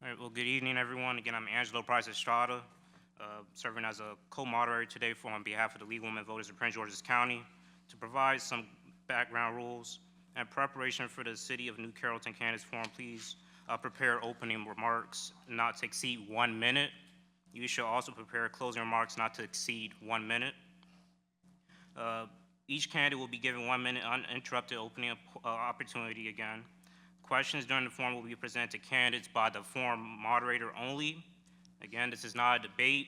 All right, well, good evening, everyone. Again, I'm Angelo Price Estrada, serving as a co-moderator today on behalf of the League of Women Voters of Prince George's County to provide some background rules. In preparation for the City of New Carrollton Candidates Forum, please prepare opening remarks not to exceed 1 minute. You should also prepare closing remarks not to exceed 1 minute. Each candidate will be given 1 minute uninterrupted opening opportunity again. Questions during the forum will be presented to candidates by the forum moderator only. Again, this is not a debate.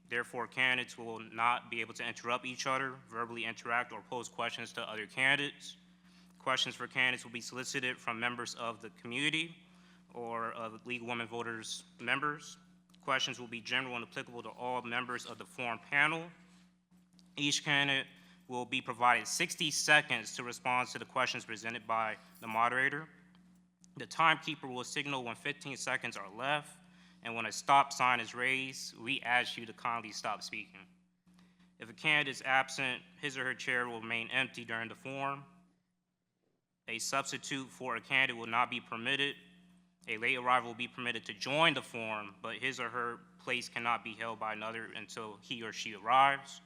Therefore, candidates will not be able to interrupt each other, verbally interact, or pose questions to other candidates. Questions for candidates will be solicited from members of the community or League of Women Voters members. Questions will be general and applicable to all members of the forum panel. Each candidate will be provided 60 seconds to respond to the questions presented by the moderator. The timekeeper will signal when 15 seconds are left, and when a stop sign is raised, we ask you to kindly stop speaking. If a candidate is absent, his or her chair will remain empty during the forum. A substitute for a candidate will not be permitted. A late arrival will be permitted to join the forum, but his or her place cannot be held by another until he or she arrives.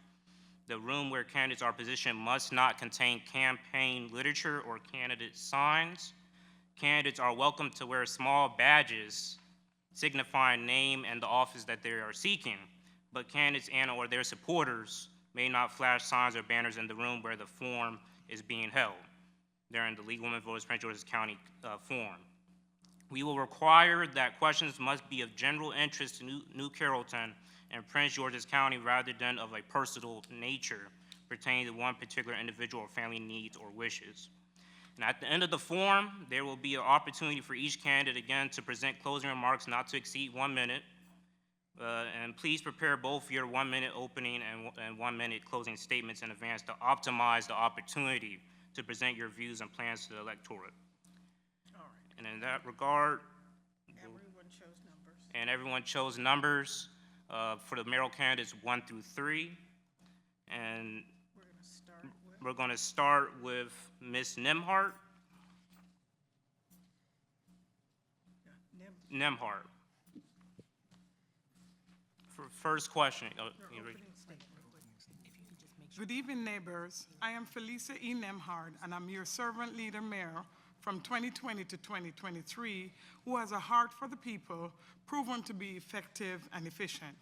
The room where candidates are positioned must not contain campaign literature or candidate signs. Candidates are welcome to wear small badges signifying name and the office that they are seeking, but candidates and or their supporters may not flash signs or banners in the room where the forum is being held during the League of Women Voters Prince George's County forum. We will require that questions must be of general interest to New Carrollton and Prince George's County rather than of a personal nature pertaining to one particular individual or family needs or wishes. And at the end of the forum, there will be an opportunity for each candidate again to present closing remarks not to exceed 1 minute. And please prepare both your 1 minute opening and 1 minute closing statements in advance to optimize the opportunity to present your views and plans to the electorate. All right. And in that regard, everyone chose numbers for the mayoral candidates 1 through 3. And we're going to start with Ms. Nemhart. Nemhart. For first question. Good evening, neighbors. I am Felicia E. Nemhard, and I'm your servant leader mayor from 2020 to 2023, who has a heart for the people, proven to be effective and efficient.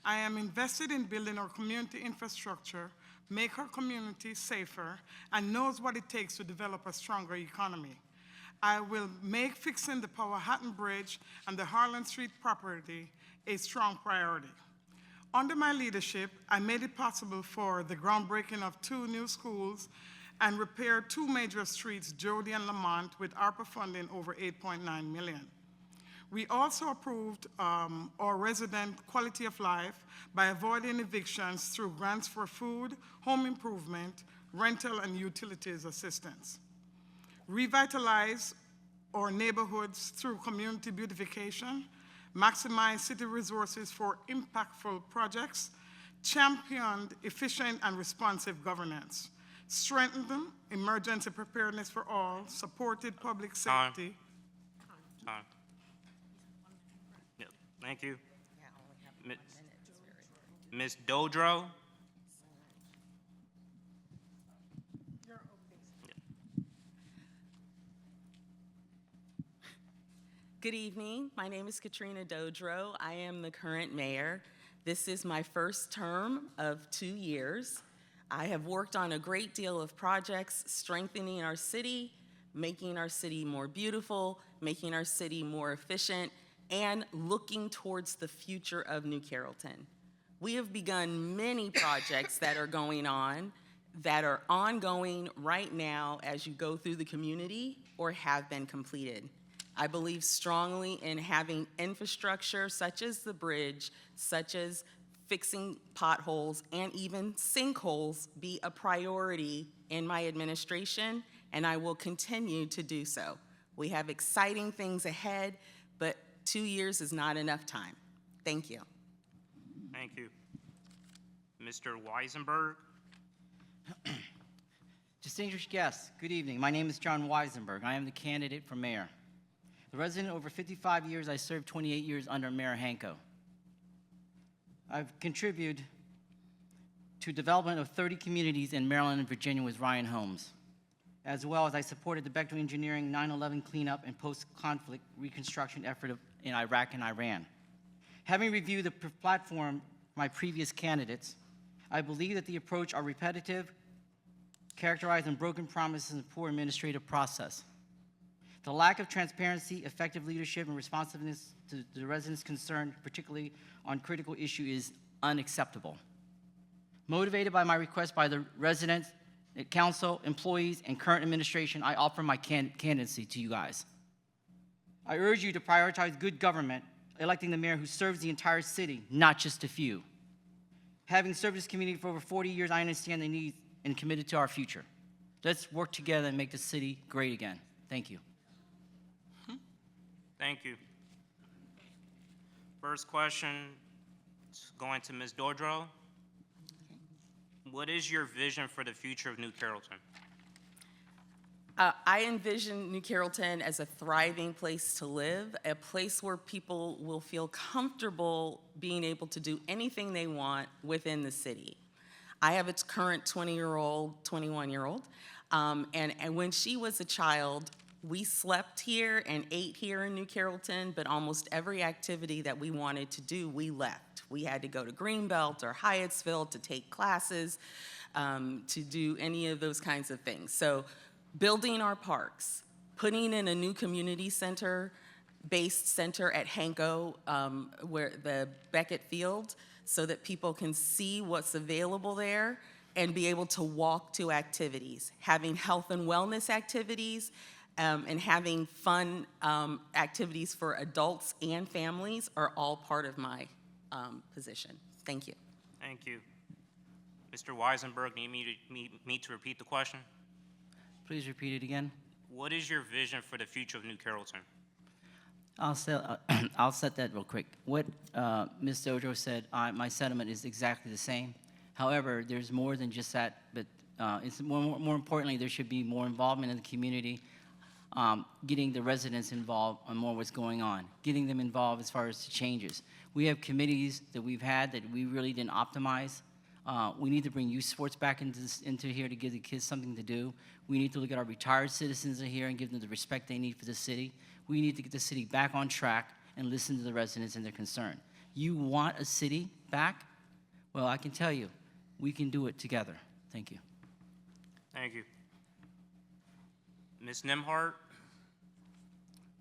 I am invested in building our community infrastructure, make our community safer, and knows what it takes to develop a stronger economy. I will make fixing the Powhatan Bridge and the Harlan Street property a strong priority. Under my leadership, I made it possible for the groundbreaking of 2 new schools and repaired 2 major streets, Jody and Lamont, with ARPA funding over $8.9 million. We also approved our resident quality of life by avoiding evictions through grants for food, home improvement, rental, and utilities assistance. Revitalize our neighborhoods through community beautification, maximize city resources for impactful projects, championed efficient and responsive governance, strengthened emergency preparedness for all, supported public safety. Time. Yep. Thank you. Ms. Dodro. Good evening. My name is Katrina Dodro. I am the current mayor. This is my first term of 2 years. I have worked on a great deal of projects strengthening our city, making our city more beautiful, making our city more efficient, and looking towards the future of New Carrollton. We have begun many projects that are going on, that are ongoing right now as you go through the community or have been completed. I believe strongly in having infrastructure such as the bridge, such as fixing potholes and even sinkholes be a priority in my administration, and I will continue to do so. We have exciting things ahead, but 2 years is not enough time. Thank you. Thank you. Mr. Weisenberg. Distinguished guests, good evening. My name is John Weisenberg. I am the candidate for mayor. The resident over 55 years, I served 28 years under Mayor Hanko. I've contributed to development of 30 communities in Maryland and Virginia with Ryan Homes, as well as I supported the Bechtel Engineering 9/11 cleanup and post-conflict reconstruction effort in Iraq and Iran. Having reviewed the platform of my previous candidates, I believe that the approach are repetitive, characterized in broken promises and poor administrative process. The lack of transparency, effective leadership, and responsiveness to the residents' concerned, particularly on critical issue, is unacceptable. Motivated by my request by the residents, council, employees, and current administration, I offer my candidacy to you guys. I urge you to prioritize good government, electing the mayor who serves the entire city, not just a few. Having served this community for over 40 years, I understand the needs and committed to our future. Let's work together and make the city great again. Thank you. Thank you. First question is going to Ms. Dodro. What is your vision for the future of New Carrollton? I envision New Carrollton as a thriving place to live, a place where people will feel comfortable being able to do anything they want within the city. I have a current 20-year-old, 21-year-old, and when she was a child, we slept here and ate here in New Carrollton, but almost every activity that we wanted to do, we left. We had to go to Greenbelt or Hyattsville to take classes, to do any of those kinds of things. So building our parks, putting in a new community center-based center at Hanko, where the Beckett Field, so that people can see what's available there and be able to walk to activities, having health and wellness activities, and having fun activities for adults and families are all part of my position. Thank you. Thank you. Mr. Weisenberg, need me to repeat the question? Please repeat it again. What is your vision for the future of New Carrollton? I'll set that real quick. What Ms. Dodro said, my sentiment is exactly the same. However, there's more than just that, but it's more importantly, there should be more involvement in the community, getting the residents involved on more what's going on, getting them involved as far as the changes. We have committees that we've had that we really didn't optimize. We need to bring youth sports back into here to give the kids something to do. We need to look at our retired citizens in here and give them the respect they need for the city. We need to get the city back on track and listen to the residents and their concern. You want a city back? Well, I can tell you, we can do it together. Thank you. Thank you. Ms. Nimhart,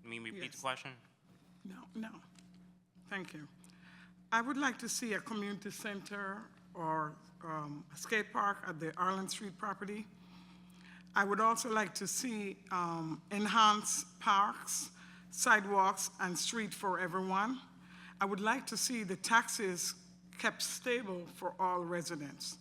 let me repeat the question. No. Thank you. I would like to see a community center or a skate park at the Arlen Street property. I would also like to see enhanced parks, sidewalks, and street for everyone. I would like to see the taxes kept stable for all residents.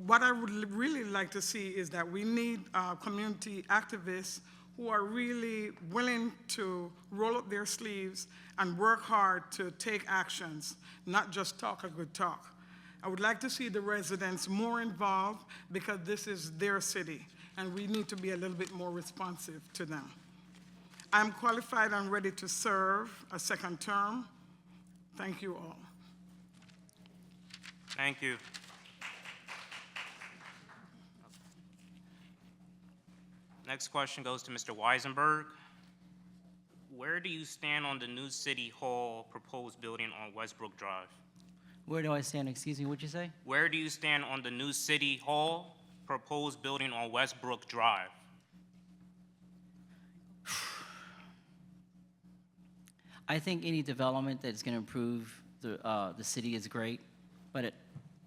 What I would really like to see is that we need community activists who are really willing to roll up their sleeves and work hard to take actions, not just talk a good talk. I would like to see the residents more involved because this is their city and we need to be a little bit more responsive to them. I'm qualified and ready to serve a second term. Thank you all. Thank you. Next question goes to Mr. Weisenberg. Where do you stand on the new City Hall proposed building on Westbrook Drive? Where do I stand? Excuse me, what'd you say? Where do you stand on the new City Hall proposed building on Westbrook Drive? I think any development that's going to improve the city is great, but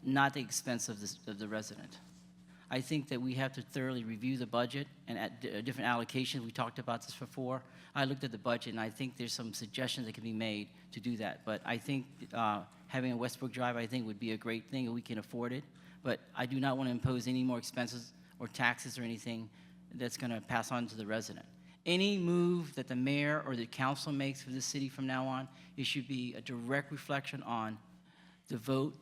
not at the expense of the resident. I think that we have to thoroughly review the budget and at different allocations. We talked about this before. I looked at the budget, and I think there's some suggestions that can be made to do that. But I think having a Westbrook Drive, I think, would be a great thing, and we can afford it. But I do not want to impose any more expenses or taxes or anything that's going to pass on to the resident. Any move that the mayor or the council makes for the city from now on, it should be a direct reflection on the vote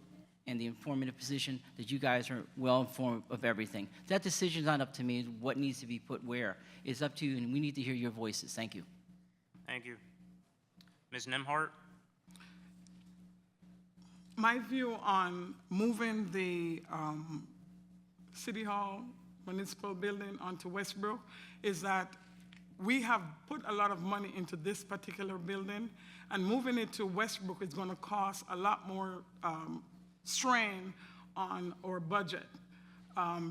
and the informative position that you guys are well informed of everything. That decision's not up to me, what needs to be put where. It's up to you, and we need to hear your voices. Thank you. Thank you. Ms. Nemhart? My view on moving the City Hall Municipal Building onto Westbrook is that we have put a lot of money into this particular building, and moving it to Westbrook is going to cost a lot more strain on our budget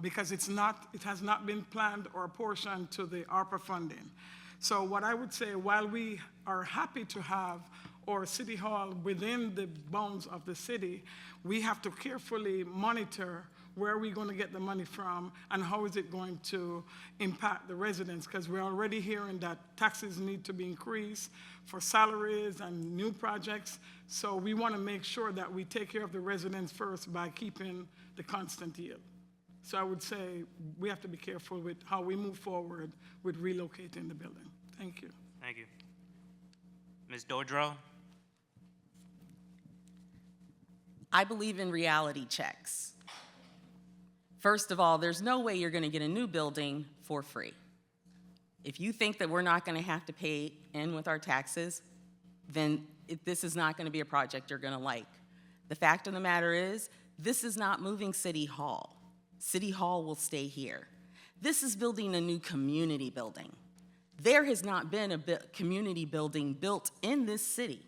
because it has not been planned or apportioned to the ARPA funding. So what I would say, while we are happy to have our City Hall within the bounds of the city, we have to carefully monitor where are we going to get the money from and how is it going to impact the residents, because we're already hearing that taxes need to be increased for salaries and new projects. So we want to make sure that we take care of the residents first by keeping the constant yield. So I would say we have to be careful with how we move forward with relocating the building. Thank you. Thank you. Ms. Dodro? I believe in reality checks. First of all, there's no way you're going to get a new building for free. If you think that we're not going to have to pay in with our taxes, then this is not going to be a project you're going to like. The fact of the matter is, this is not moving City Hall. City Hall will stay here. This is building a new community building. There has not been a community building built in this city.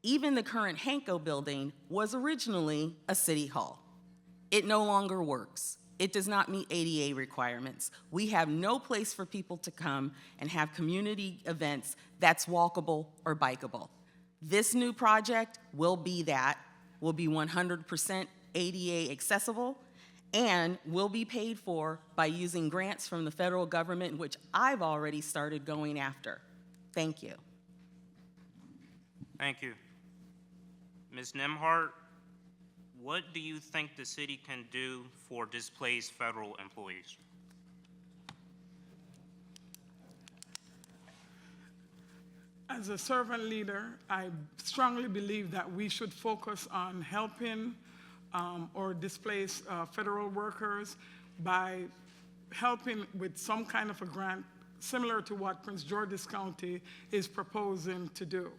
Even the current Hanko building was originally a city hall. It no longer works. It does not meet ADA requirements. We have no place for people to come and have community events that's walkable or bikeable. This new project will be that, will be 100% ADA accessible, and will be paid for by using grants from the federal government, which I've already started going after. Thank you. Thank you. Ms. Nemhart, what do you think the city can do for displaced federal employees? As a servant leader, I strongly believe that we should focus on helping or displaced federal workers by helping with some kind of a grant similar to what Prince George's County is proposing to do.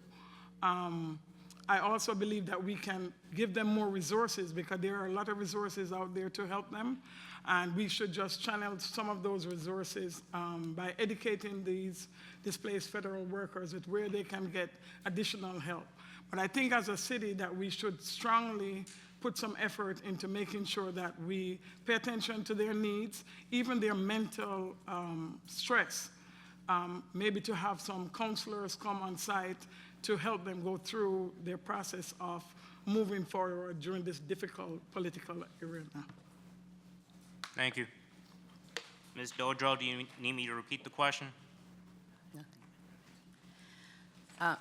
I also believe that we can give them more resources because there are a lot of resources out there to help them, and we should just channel some of those resources by educating these displaced federal workers at where they can get additional help. But I think as a city that we should strongly put some effort into making sure that we pay attention to their needs, even their mental stress. Maybe to have some counselors come on site to help them go through their process of moving forward during this difficult political arena. Thank you. Ms. Dodro, do you need me to repeat the question?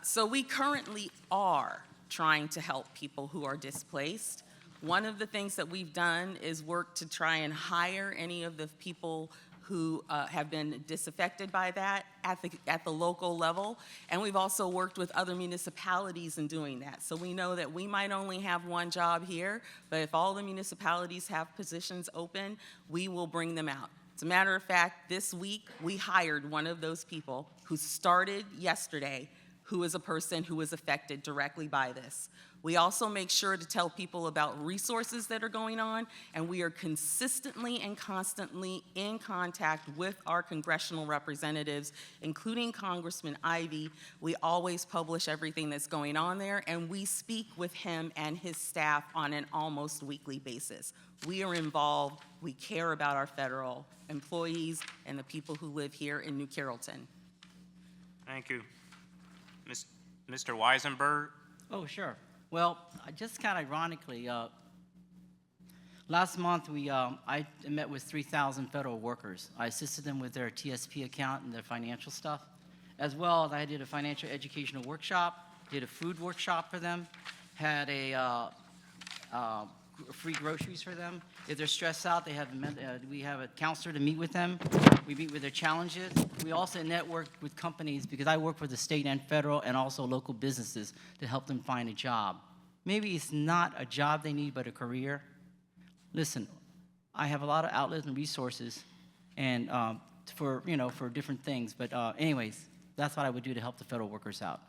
So we currently are trying to help people who are displaced. One of the things that we've done is work to try and hire any of the people who have been disaffected by that at the local level. And we've also worked with other municipalities in doing that. So we know that we might only have one job here, but if all the municipalities have positions open, we will bring them out. As a matter of fact, this week we hired one of those people who started yesterday, who is a person who was affected directly by this. We also make sure to tell people about resources that are going on, and we are consistently and constantly in contact with our congressional representatives, including Congressman Ivey. We always publish everything that's going on there, and we speak with him and his staff on an almost weekly basis. We are involved. We care about our federal employees and the people who live here in New Carrollton. Thank you. Mr. Weisenberg? Oh, sure. Well, just kind of ironically, last month I met with 3,000 federal workers. I assisted them with their TSP account and their financial stuff. As well, I did a financial educational workshop, did a food workshop for them, had a free groceries for them. If they're stressed out, we have a counselor to meet with them. We meet with their challenges. We also network with companies because I work for the state and federal and also local businesses to help them find a job. Maybe it's not a job they need, but a career. Listen, I have a lot of outlets and resources and for different things. But anyways, That's what I would do to help the federal workers out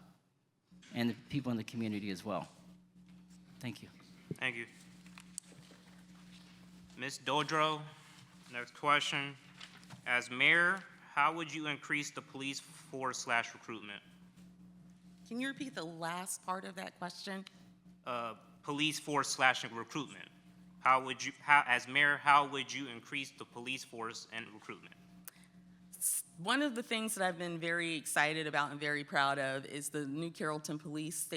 and the people in the community as well. Thank you. Thank you. Ms. Dodro, next question. As mayor, how would you increase the police force / recruitment? Can you repeat the last part of that question? Police force / recruitment. As mayor, how would you increase the police force and recruitment? One of the things that I've been very excited about and very proud of is the new Carrollton Police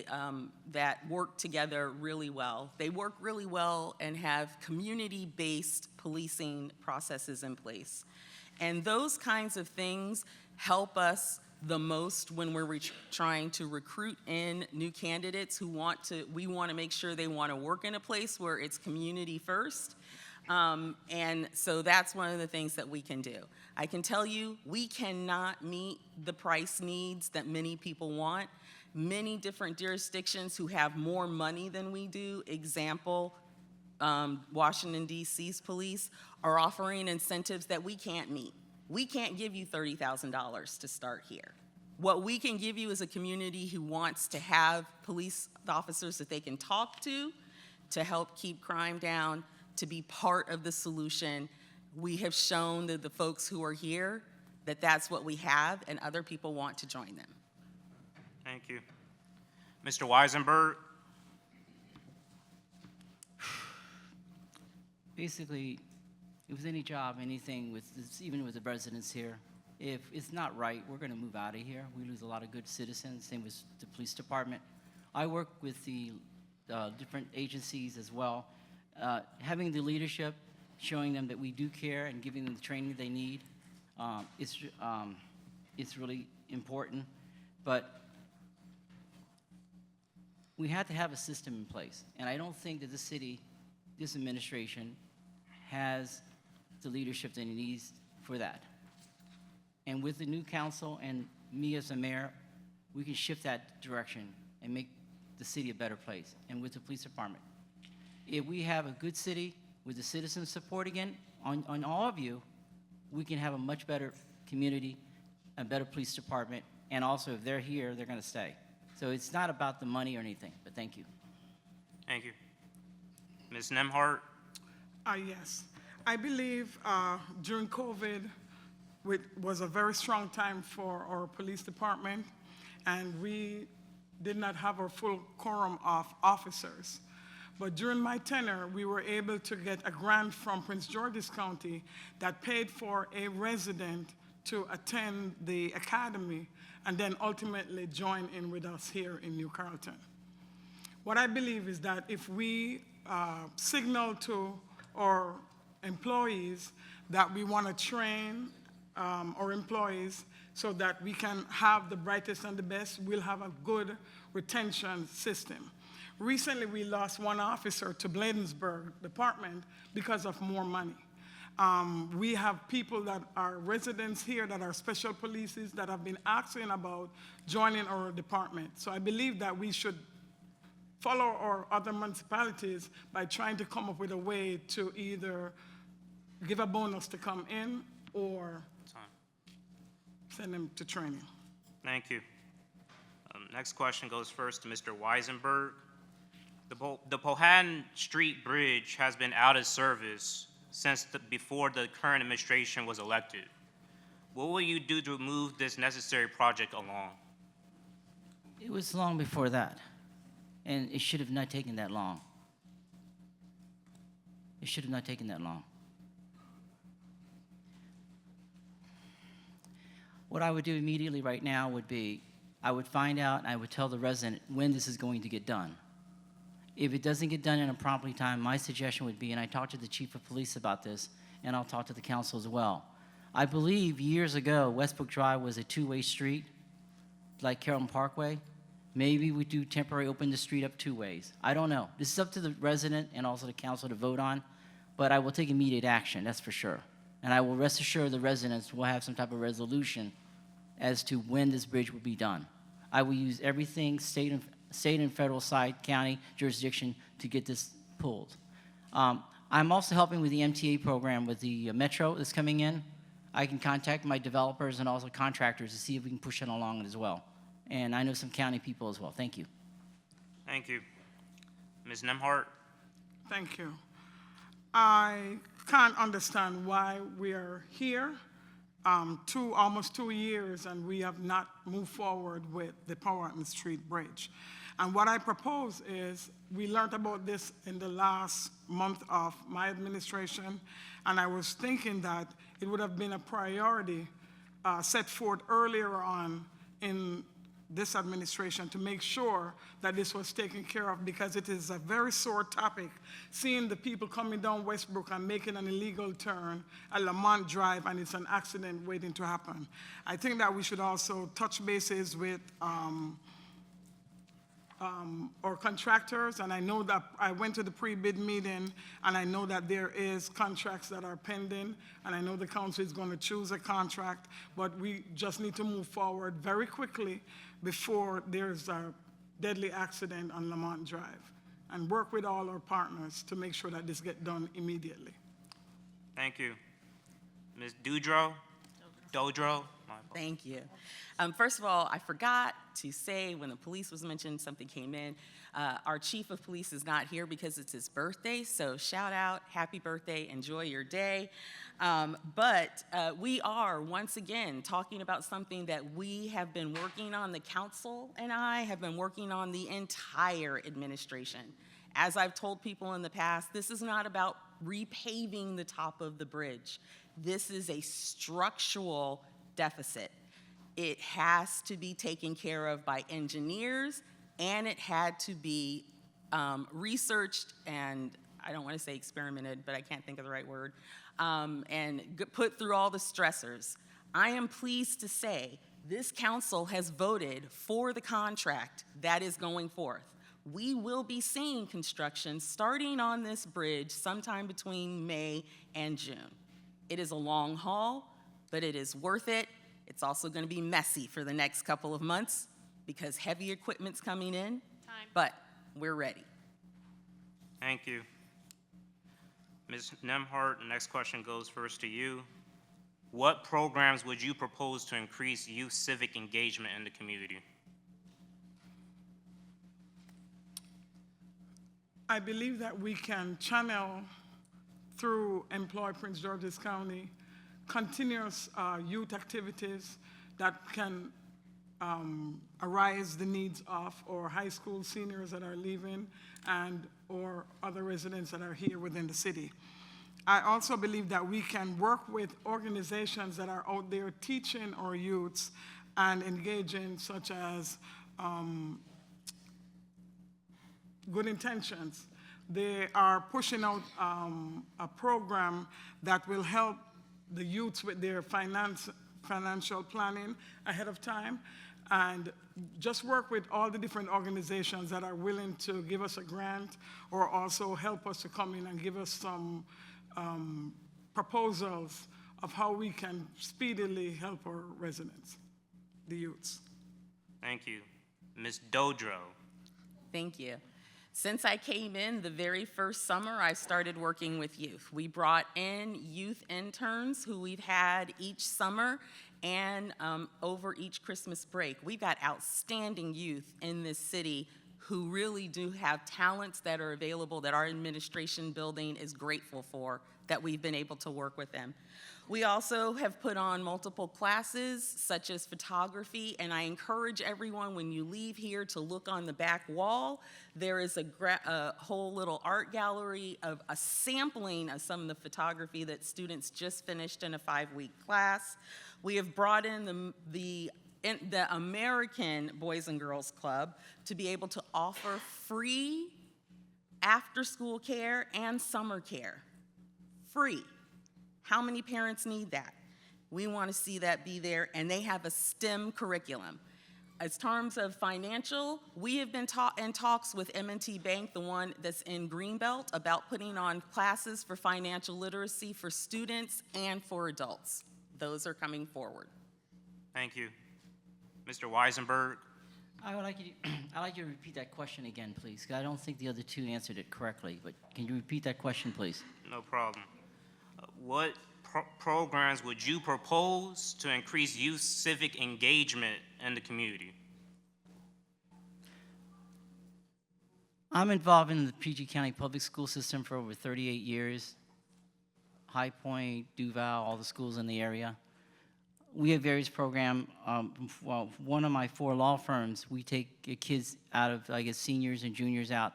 that work together really well. They work really well and have community-based policing processes in place. And those kinds of things help us the most when we're trying to recruit in new candidates who we want to make sure they want to work in a place where it's community first. And so that's one of the things that we can do. I can tell you, we cannot meet the price needs that many people want. Many different jurisdictions who have more money than we do, example, Washington, D.C.'s police, are offering incentives that we can't meet. We can't give you $30,000 to start here. What we can give you is a community who wants to have police officers that they can talk to help keep crime down, to be part of the solution. We have shown that the folks who are here that that's what we have, and other people want to join them. Thank you. Mr. Weisenberg? Basically, with any job, anything, even with the residents here, if it's not right, we're going to move out of here. We lose a lot of good citizens, same with the police department. I work with the different agencies as well. Having the leadership, showing them that we do care and giving them the training they need, it's really important. But we have to have a system in place. And I don't think that this administration has the leadership that it needs for that. And with the new council and me as a mayor, we can shift that direction and make the city a better place, and with the police department. If we have a good city with the citizen support again, on all of you, we can have a much better community, a better police department, and also if they're here, they're gonna stay. So it's not about the money or anything, but thank you. Thank you. Ms. Nemhart? Yes. I believe during COVID, which was a very strong time for our police department, and we did not have our full quorum of officers. But during my tenure, we were able to get a grant from Prince George's County that paid for a resident to attend the academy and then ultimately join in with us here in New Carrollton. What I believe is that if we signal to our employees that we want to train our employees so that we can have the brightest and the best, we'll have a good retention system. Recently, we lost one officer to Bladensburg Department because of more money. We have people that are residents here that are special polices that have been asking about joining our department. So I believe that we should follow our other municipalities by trying to come up with a way to either give a bonus to come in or send them to training. Thank you. Next question goes first to Mr. Weisenberg. The Powhatan Street Bridge has been out of service since before the current administration was elected. What will you do to move this necessary project along? It was long before that, and it should have not taken that long. It should have not taken that long. What I would do immediately right now would be, I would find out and I would tell the resident when this is going to get done. If it doesn't get done in a promptly time, my suggestion would be, and I talked to the chief of police about this, and I'll talk to the council as well. I believe years ago, Westbrook Drive was a two-way street, like Carrollton Parkway. Maybe we do temporary open the street up 2 ways. I don't know. This is up to the resident and also the council to vote on, but I will take immediate action, that's for sure. And I will rest assured the residents will have some type of resolution as to when this bridge will be done. I will use everything, state and federal side, county, jurisdiction to get this pulled. I'm also helping with the MTA program with the Metro that's coming in. I can contact my developers and also contractors to see if we can push it along as well. And I know some county people as well. Thank you. Thank you. Ms. Nemhart? Thank you. I can't understand why we are here, almost 2 years, and we have not moved forward with the Powhatan Street Bridge. And what I propose is, we learned about this in the last month of my administration, and I was thinking that it would have been a priority set forth earlier on in this administration to make sure that this was taken care of, because it is a very sore topic, seeing the people coming down Westbrook and making an illegal turn at Lamont Drive, and it's an accident waiting to happen. I think that we should also touch bases with our contractors, and I know that I went to the pre-bid meeting, and I know that there is contracts that are pending, and I know the council is going to choose a contract, but we just need to move forward very quickly before there's a deadly accident on Lamont Drive, and work with all our partners to make sure that this gets done immediately. Thank you. Ms. Dodro? Dodro? My apologies. Thank you. First of all, I forgot to say when the police was mentioned, something came in. Our chief of police is not here because it's his birthday, so shout out, happy birthday, enjoy your day. But we are, once again, talking about something that we have been working on, the council and I have been working on the entire administration. As I've told people in the past, this is not about repaving the top of the bridge. This is a structural deficit. It has to be taken care of by engineers, and it had to be researched and, I don't want to say experimented, but I can't think of the right word, and put through all the stressors. I am pleased to say this council has voted for the contract that is going forth. We will be seeing construction starting on this bridge sometime between May and June. It is a long haul, but it is worth it. It's also going to be messy for the next couple of months because heavy equipment's coming in, but we're ready. Thank you. Ms. Nemhart, the next question goes first to you. What programs would you propose to increase youth civic engagement in the community? I believe that we can channel through Employ Prince George's County continuous youth activities that can arise the needs of our high school seniors that are leaving and or other residents that are here within the city. I also believe that we can work with organizations that are out there teaching our youths and engaging, such as Good Intentions. They are pushing out a program that will help the youths with their financial planning ahead of time, and just work with all the different organizations that are willing to give us a grant or also help us to come in and give us some proposals of how we can speedily help our residents, the youths. Thank you. Ms. Dodro. Thank you. Since I came in the very first summer, I started working with youth. We brought in youth interns who we've had each summer and over each Christmas break. We've got outstanding youth in this city who really do have talents that are available that our administration building is grateful for, that we've been able to work with them. We also have put on multiple classes, such as photography, and I encourage everyone when you leave here to look on the back wall. There is a whole little art gallery of a sampling of some of the photography that students just finished in a 5-week class. We have brought in the American Boys and Girls Club to be able to offer free after-school care and summer care. Free. How many parents need that? We want to see that be there, and they have a STEM curriculum. As terms of financial, we have been in talks with M&T Bank, the one that's in Greenbelt, about putting on classes for financial literacy for students and for adults. Those are coming forward. Thank you. Mr. Weisenberg. I'd like you to repeat that question again, please, because I don't think the other two answered it correctly, but can you repeat that question, please? No problem. What programs would you propose to increase youth civic engagement in the community? I'm involved in the PG County public school system for over 38 years. High Point, Duval, all the schools in the area. We have various programs. Well, one of my 4 law firms, we take kids out of, I guess, seniors and juniors out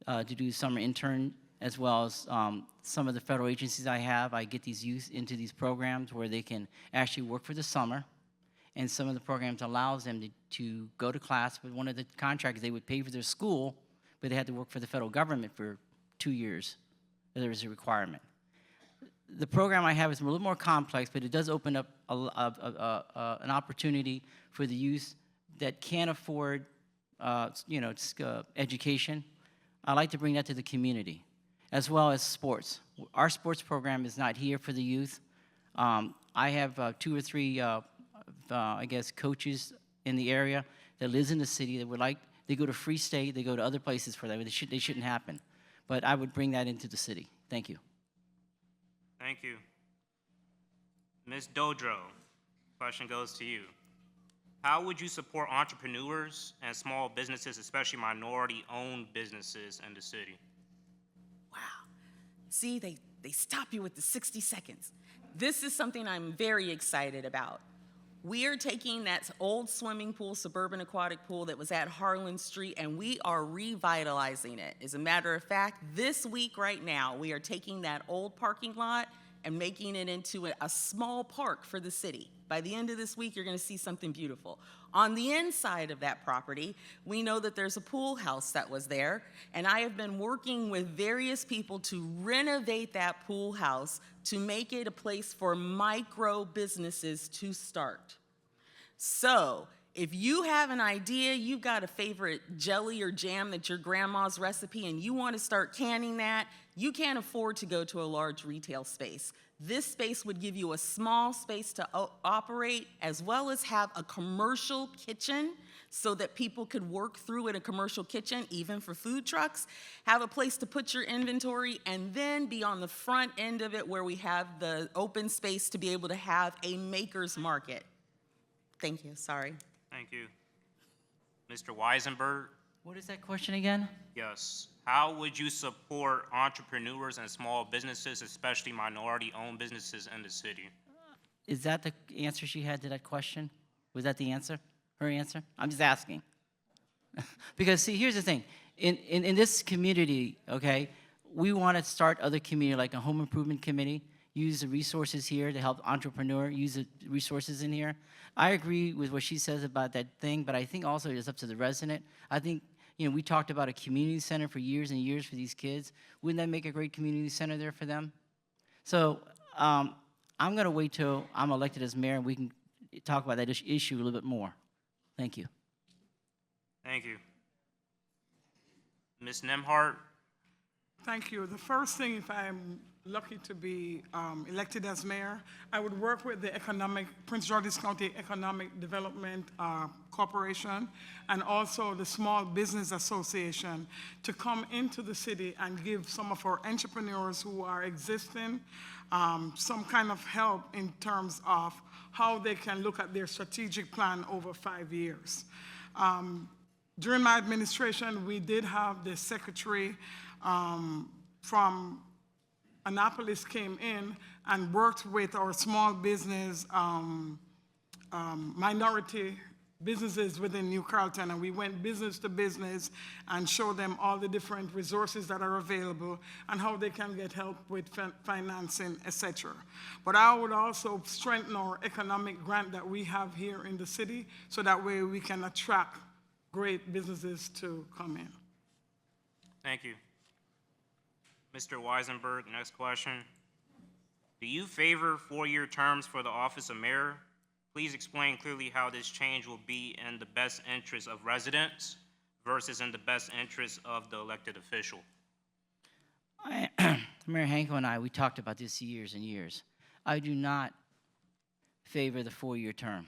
to do summer intern, as well as some of the federal agencies I have. I get these youth into these programs where they can actually work for the summer, and some of the programs allows them to go to class, but one of the contracts, they would pay for their school, but they had to work for the federal government for 2 years. There was a requirement. The program I have is a little more complex, but it does open up an opportunity for the youth that can't afford, education. I like to bring that to the community, as well as sports. Our sports program is not here for the youth. I have 2 or 3, I guess, coaches in the area that lives in the city that would like. They go to Free State. They go to other places for that. They shouldn't happen. But I would bring that into the city. Thank you. Thank you. Ms. Dodro, question goes to you. How would you support entrepreneurs and small businesses, especially minority-owned businesses in the city? Wow. See, they stop you with the 60 seconds. This is something I'm very excited about. We are taking that old swimming pool, suburban aquatic pool that was at Harlan Street, and we are revitalizing it. As a matter of fact, this week right now, we are taking that old parking lot and making it into a small park for the city. By the end of this week, you're gonna see something beautiful. On the inside of that property, we know that there's a pool house that was there, and I have been working with various people to renovate that pool house to make it a place for micro businesses to start. So, if you have an idea, you've got a favorite jelly or jam that's your grandma's recipe and you want to start canning that, you can't afford to go to a large retail space. This space would give you a small space to operate, as well as have a commercial kitchen so that people could work through in a commercial kitchen, even for food trucks, have a place to put your inventory, and then be on the front end of it where we have the open space to be able to have a maker's market. Thank you, sorry. Thank you. Mr. Weisenberg, What is that question again? yes. How would you support entrepreneurs and small businesses, especially minority-owned businesses in the city? Is that the answer she had to that question? Was that the answer? Her answer? I'm just asking. Because, see, here's the thing. In this community, okay, we want to start other community, like a home improvement committee, use the resources here to help entrepreneur, use the resources in here. I agree with what she says about that thing, but I think also it's up to the resident. I think, we talked about a community center for years and years for these kids. Wouldn't that make a great community center there for them? So I'm going to wait till I'm elected as mayor and we can talk about that issue a little bit more. Thank you. Thank you. Ms. Nemhart, Thank you. The first thing, if I'm lucky to be elected as mayor, I would work with the Prince George's County Economic Development Corporation and also the Small Business Association to come into the city and give some of our entrepreneurs who are existing some kind of help in terms of how they can look at their strategic plan over 5 years. During my administration, we did have the secretary from Annapolis came in and worked with our small business, minority businesses within New Carrollton, and we went business to business and showed them all the different resources that are available and how they can get help with financing, etc. But I would also strengthen our economic grant that we have here in the city so that way we can attract great businesses to come in. thank you. Mr. Weisenberg, next question. Do you favor 4-year terms for the office of mayor? Please explain clearly how this change will be in the best interest of residents versus in the best interest of the elected official. Mayor Hanko and I, we talked about this years and years. I do not favor the 4-year term.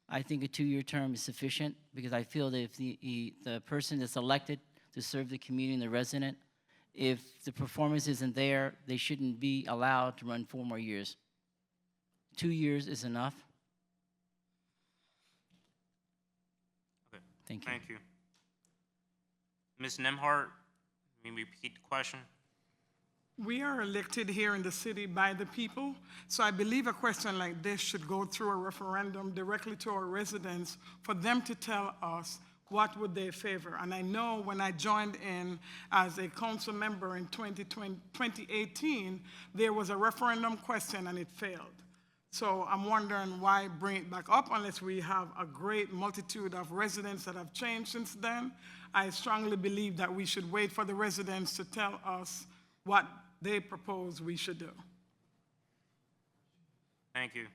I think a 2-year term is sufficient because I feel that if the person that's elected to serve the community and the resident if the performance isn't there, they shouldn't be allowed to run 4 more years. 2 years is enough. Okay. Thank you. Thank you. Ms. Nemhart, may we repeat the question? We are elected here in the city by the people, so I believe a question like this should go through a referendum directly to our residents for them to tell us what would they favor. And I know when I joined in as a council member in 2018, there was a referendum question and it failed. So I'm wondering why bring it back up unless we have a great multitude of residents that have changed since then. I strongly believe that we should wait for the residents to tell us what they propose we should do. Thank you.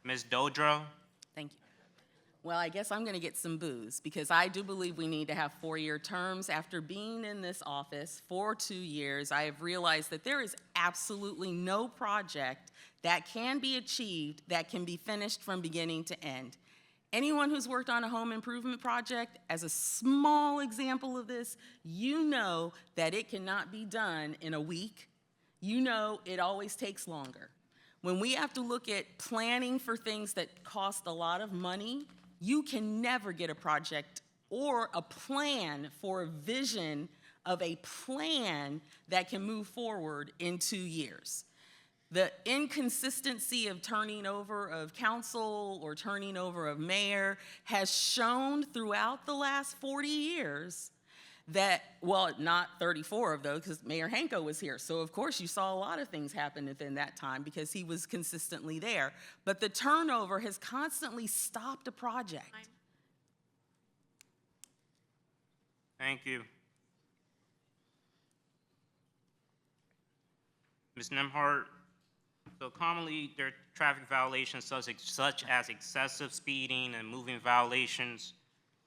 Ms. Dodro? Thank you. Well, I guess I'm going to get some boos because I do believe we need to have 4-year terms. After being in this office for 2 years, I have realized that there is absolutely no project that can be achieved that can be finished from beginning to end. Anyone who's worked on a home improvement project, as a small example of this, you know that it cannot be done in a week. You know it always takes longer. When we have to look at planning for things that cost a lot of money, you can never get a project or a plan for a vision of a plan that can move forward in 2 years. The inconsistency of turning over of council or turning over of mayor has shown throughout the last 40 years that, well, not 34 of those, because Mayor Hanko was here. So, of course, you saw a lot of things happen within that time because he was consistently there. But the turnover has constantly stopped a project. Thank you. Ms. Nemhart, so commonly there are traffic violations such as excessive speeding and moving violations.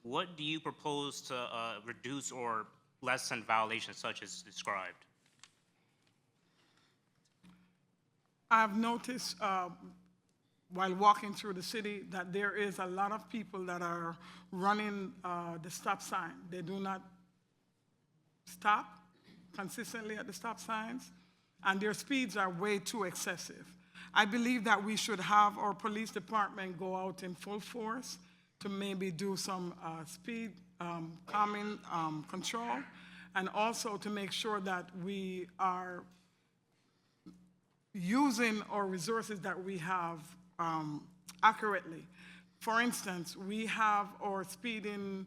What do you propose to reduce or lessen violations such as described? I've noticed while walking through the city that there is a lot of people that are running the stop sign. They do not stop consistently at the stop signs, and their speeds are way too excessive. I believe that we should have our police department go out in full force to maybe do some speed calming control, and also to make sure that we are using our resources that we have accurately. For instance, we have our speeding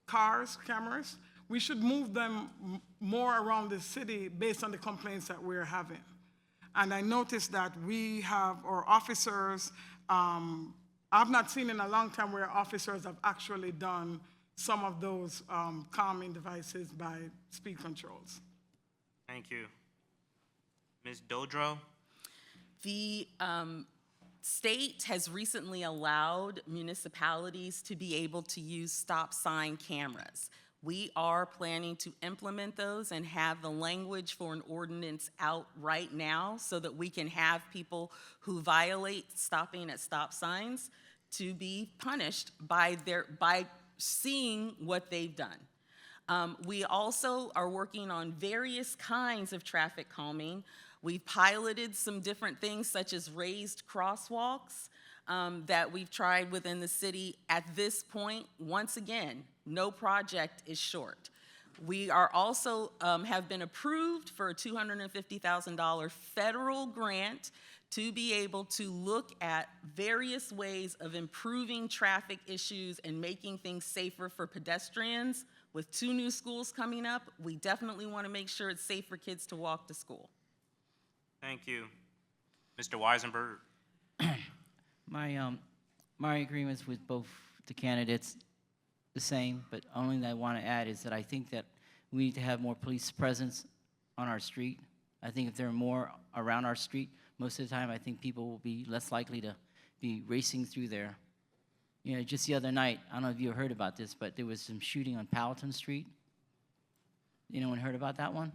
cameras. We should move them more around the city based on the complaints that we're having. And I noticed that we have our officers, I've not seen in a long time where officers have actually done some of those calming devices by speed controls. Thank you. Ms. Dodro? The state has recently allowed municipalities to be able to use stop sign cameras. We are planning to implement those and have the language for an ordinance out right now so that we can have people who violate stopping at stop signs to be punished by seeing what they've done. We also are working on various kinds of traffic calming. We've piloted some different things such as raised crosswalks that we've tried within the city. At this point, once again, no project is short. We are also have been approved for a $250,000 federal grant to be able to look at various ways of improving traffic issues and making things safer for pedestrians. With 2 new schools coming up, we definitely want to make sure it's safe for kids to walk to school. Thank you. Mr. Weisenberg? My agreements with both the candidates the same, but only thing I want to add is that I think that we need to have more police presence on our street. I think if there are more around our street, most of the time I think people will be less likely to be racing through there. You know, just the other night, I don't know if you heard about this, but there was some shooting on Carrollton Street. Anyone heard about that one?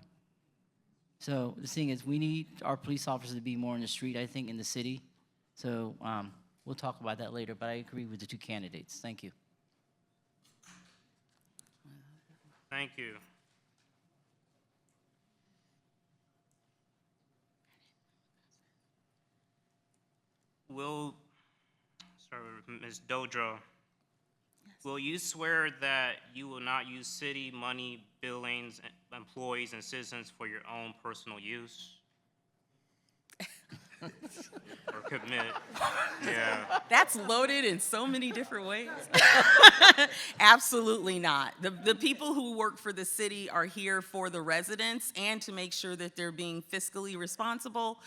So the thing is, we need our police officers to be more in the street, I think, in the city. So we'll talk about that later, but I agree with the two candidates. Thank you. Thank you. Will, sorry, Ms. Dodro, will you swear that you will not use city money, billings, employees, and citizens for your own personal use? Or commit? Yeah. That's loaded in so many different ways. Absolutely not. The people who work for the city are here for the residents and to make sure that they're being fiscally responsible.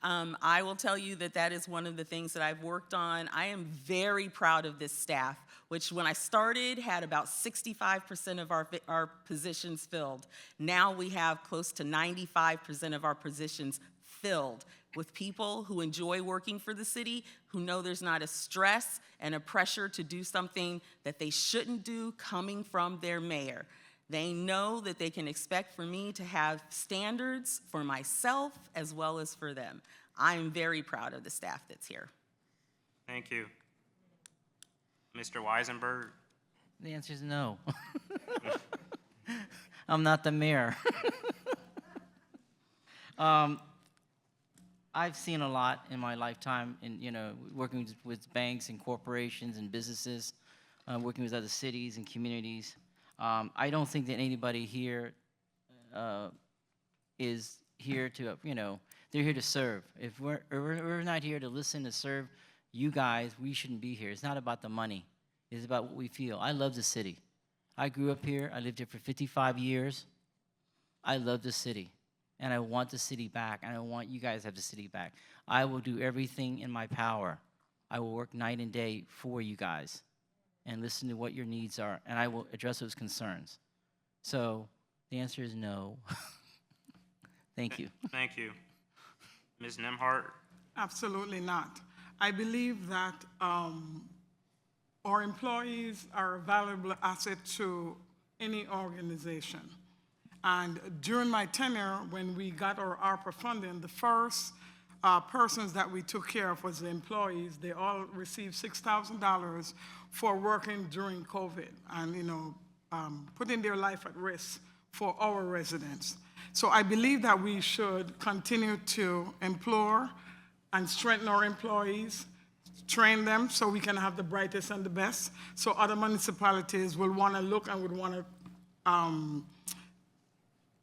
I will tell you that that is one of the things that I've worked on. I am very proud of this staff, which when I started had about 65% of our positions filled. Now we have close to 95% of our positions filled with people who enjoy working for the city, who know there's not a stress and a pressure to do something that they shouldn't do coming from their mayor. They know that they can expect for me to have standards for myself as well as for them. I am very proud of the staff that's here. Thank you. Mr. Weisenberg? The answer is no. I'm not the mayor. I've seen a lot in my lifetime in, working with banks and corporations and businesses, working with other cities and communities. I don't think that anybody here is here to, they're here to serve. If we're not here to listen, to serve you guys, we shouldn't be here. It's not about the money. It's about what we feel. I love the city. I grew up here. I lived here for 55 years. I love the city. And I want the city back, and I want you guys to have the city back. I will do everything in my power. I will work night and day for you guys and listen to what your needs are, and I will address those concerns. So the answer is no. Thank you. Thank you. Ms. Nemhart? Absolutely not. I believe that our employees are a valuable asset to any organization. And during my tenure, when we got our ARPA funding, the first persons that we took care of was the employees. They all received $6,000 for working during COVID and, putting their life at risk for our residents. So I believe that we should continue to implore and strengthen our employees, train them so we can have the brightest and the best, so other municipalities will want to look and would want to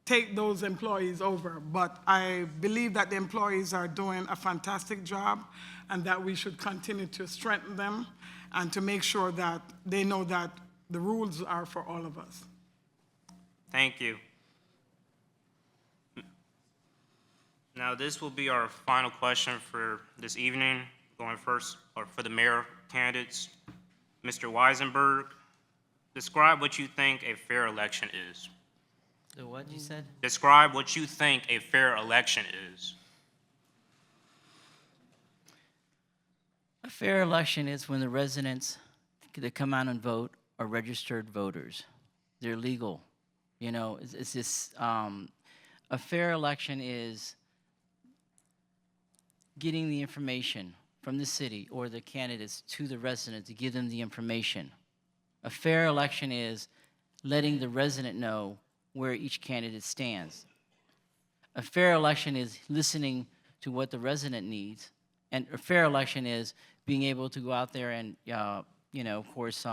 take those employees over. But I believe that the employees are doing a fantastic job and that we should continue to strengthen them and to make sure that they know that the rules are for all of us. Thank you. Now, this will be our final question for this evening. Going first, or for the mayor candidates. Mr. Weisenberg, describe what you think a fair election is. So what you said? Describe what you think a fair election is. A fair election is when the residents that come out and vote are registered voters. They're legal. It's just, a fair election is getting the information from the city or the candidates to the resident to give them the information. A fair election is letting the resident know where each candidate stands. A fair election is listening to what the resident needs. And a fair election is being able to go out there and, of course,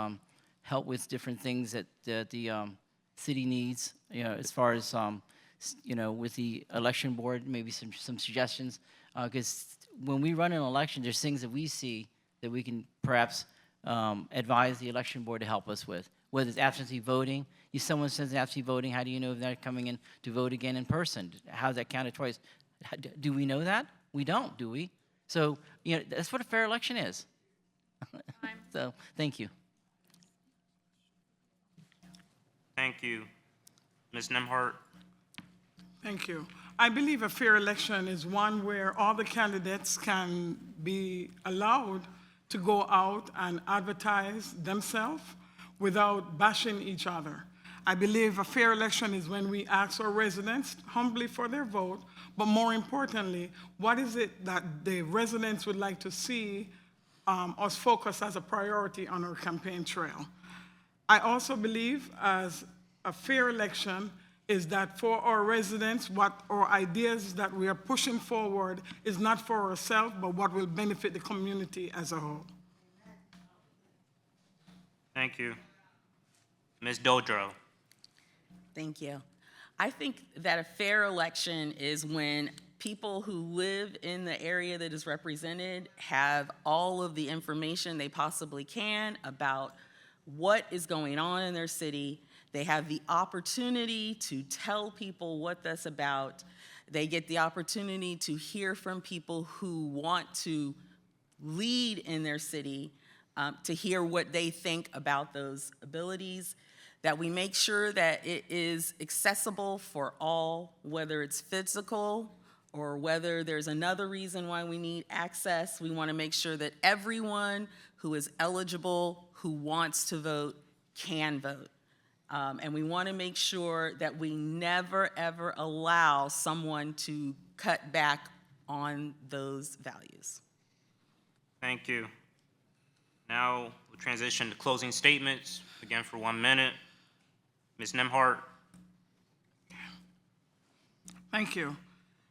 help with different things that the city needs, as far as, with the election board, maybe some suggestions. Because when we run an election, there's things that we see that we can perhaps advise the election board to help us with. Whether it's absentee voting, if someone says absentee voting, how do you know if they're coming in to vote again in person? How's that counted twice? Do we know that? We don't, do we? So, that's what a fair election is. So, thank you. Thank you. Ms. Nemhart? Thank you. I believe a fair election is one where all the candidates can be allowed to go out and advertise themselves without bashing each other. I believe a fair election is when we ask our residents humbly for their vote, but more importantly, what is it that the residents would like to see us focus as a priority on our campaign trail. I also believe as a fair election is that for our residents, what our ideas that we are pushing forward is not for ourselves, but what will benefit the community as a whole. Thank you. Ms. Dodro. Thank you. I think that a fair election is when people who live in the area that is represented have all of the information they possibly can about what is going on in their city. They have the opportunity to tell people what that's about. They get the opportunity to hear from people who want to lead in their city, to hear what they think about those abilities, that we make sure that it is accessible for all, whether it's physical or whether there's another reason why we need access. We want to make sure that everyone who is eligible, who wants to vote, can vote. And we want to make sure that we never, ever allow someone to cut back on those values. Thank you. Now we'll transition to closing statements. Again, for 1 minute. Ms. Nemhart. Thank you.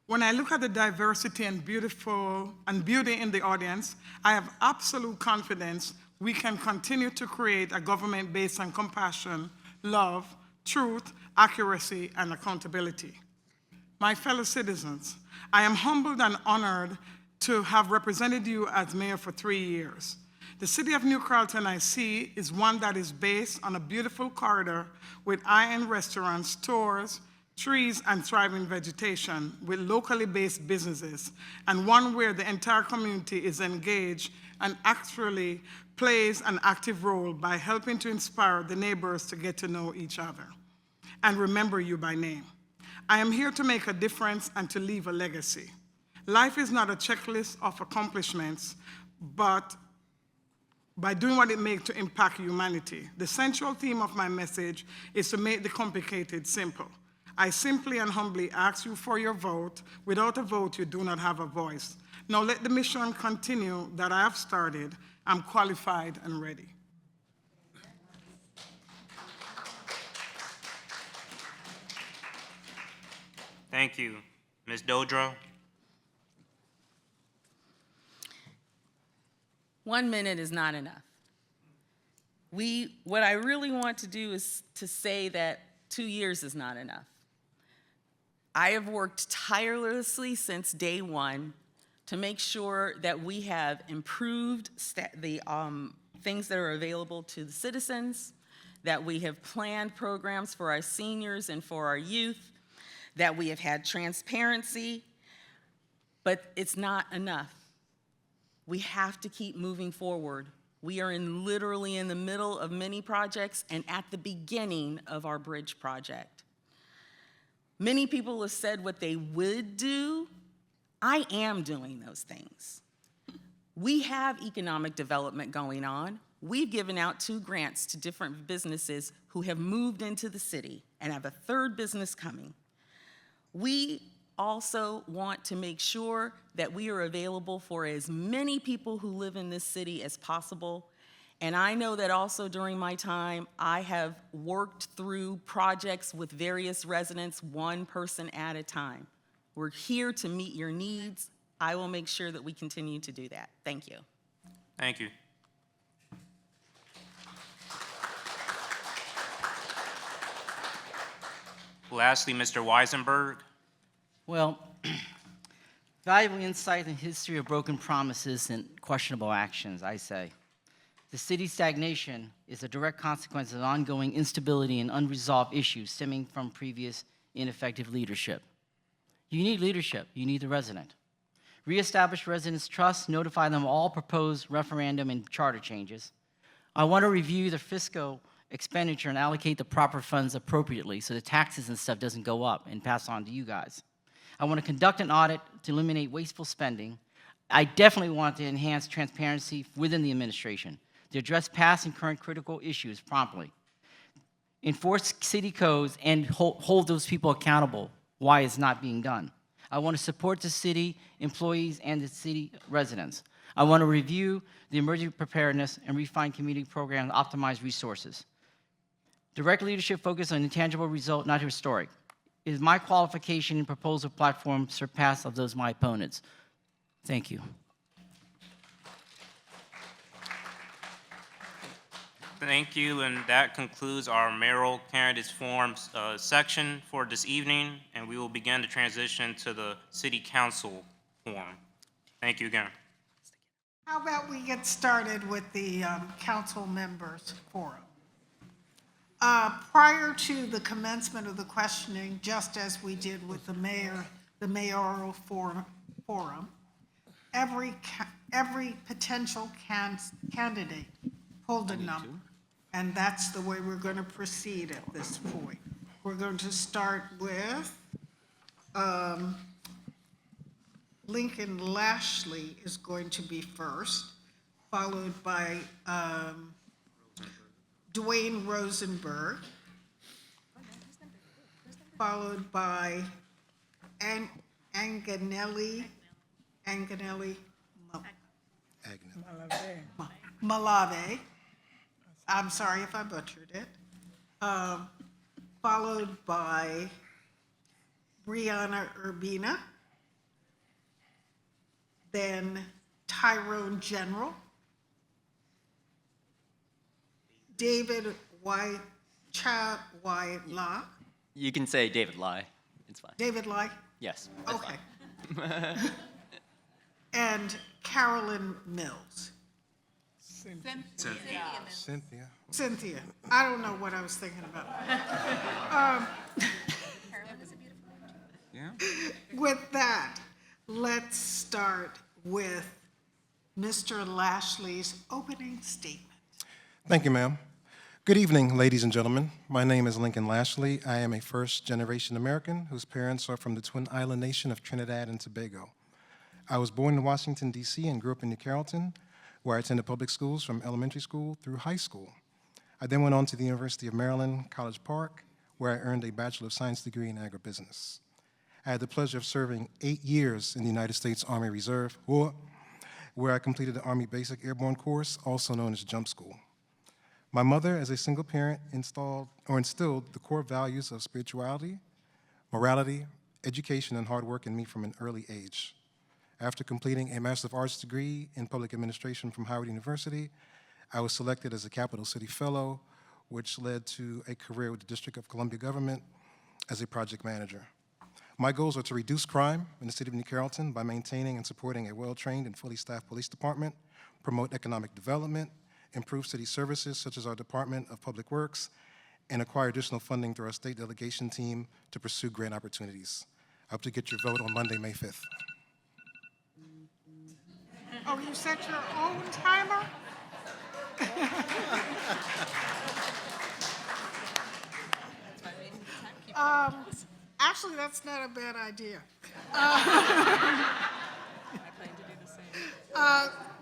When I look at the diversity and beauty in the audience, I have absolute confidence we can continue to create a government based on compassion, love, truth, accuracy, and accountability. My fellow citizens, I am humbled and honored to have represented you as mayor for 3 years. The city of New Carrollton I see is one that is based on a beautiful corridor with high-end restaurants, stores, trees, and thriving vegetation with locally based businesses, and one where the entire community is engaged and actually plays an active role by helping to inspire the neighbors to get to know each other and remember you by name. I am here to make a difference and to leave a legacy. Life is not a checklist of accomplishments, but by doing what it makes to impact humanity. The central theme of my message is to make the complicated simple. I simply and humbly ask you for your vote. Without a vote, you do not have a voice. Now let the mission continue that I have started. I'm qualified and ready. Thank you. Ms. Dodro. 1 minute is not enough. What I really want to do is to say that 2 years is not enough. I have worked tirelessly since day one to make sure that we have improved the things that are available to the citizens, that we have planned programs for our seniors and for our youth, that we have had transparency, but it's not enough. We have to keep moving forward. We are literally in the middle of many projects and at the beginning of our bridge project. Many people have said what they would do. I am doing those things. We have economic development going on. We've given out 2 grants to different businesses who have moved into the city and have a 3rd business coming. We also want to make sure that we are available for as many people who live in this city as possible. And I know that also during my time, I have worked through projects with various residents, 1 person at a time. We're here to meet your needs. I will make sure that we continue to do that. Thank you. Thank you. Lastly, Mr. Weisenberg. Well, valuable insight in the history of broken promises and questionable actions, I say. The city's stagnation is a direct consequence of ongoing instability and unresolved issues stemming from previous ineffective leadership. You need leadership. You need the resident. Reestablish residents' trust, notify them of all proposed referendum and charter changes. I want to review the fiscal expenditure and allocate the proper funds appropriately so the taxes and stuff doesn't go up and pass on to you guys. I want to conduct an audit to eliminate wasteful spending. I definitely want to enhance transparency within the administration, to address past and current critical issues promptly, enforce city codes, and hold those people accountable why it's not being done. I want to support the city employees and the city residents. I want to review the emergency preparedness and refine community programs, optimize resources. Direct leadership focus on intangible result, not historic. Is my qualification and proposal platform surpass of those of my opponents? Thank you. Thank you, and that concludes our mayoral candidates forum section for this evening, and we will begin the transition to the city council forum. Thank you again. How about we get started with the council members forum? Prior to the commencement of the questioning, just as we did with the mayoral forum, every potential candidate pulled a number. And that's the way we're going to proceed at this point. We're going to start with Lincoln Lashley is going to be first, followed by Dwayne Rosenberg, followed by Anganelli Malave. I'm sorry if I butchered it. Followed by Brianna Urbina, then Tyrone General, David La. You can say David Lai. It's fine. David Lai? Yes. That's Okay. fine. And Carolyn Mills. Cynthia. I don't know what I was thinking about. With that, let's start with Mr. Lashley's opening statement. Thank you, ma'am. Good evening, ladies and gentlemen. My name is Lincoln Lashley. I am a first-generation American whose parents are from the Twin Island nation of Trinidad and Tobago. I was born in Washington, D.C. and grew up in New Carrollton, where I attended public schools from elementary school through high school. I then went on to the University of Maryland, College Park, where I earned a Bachelor of Science degree in agribusiness. I had the pleasure of serving 8 years in the United States Army Reserve, where I completed the Army Basic Airborne Course, also known as Jump School. My mother, as a single parent, instilled the core values of spirituality, morality, education, and hard work in me from an early age. After completing a Master of Arts degree in Public Administration from Howard University, I was selected as a Capital City Fellow, which led to a career with the District of Columbia government as a project manager. My goals are to reduce crime in the city of New Carrollton by maintaining and supporting a well-trained and fully staffed police department, promote economic development, improve city services such as our Department of Public Works, and acquire additional funding through our state delegation team to pursue grant opportunities. I hope to get your vote on Monday, May 5th. Oh, you set your own timer? Actually, that's not a bad idea.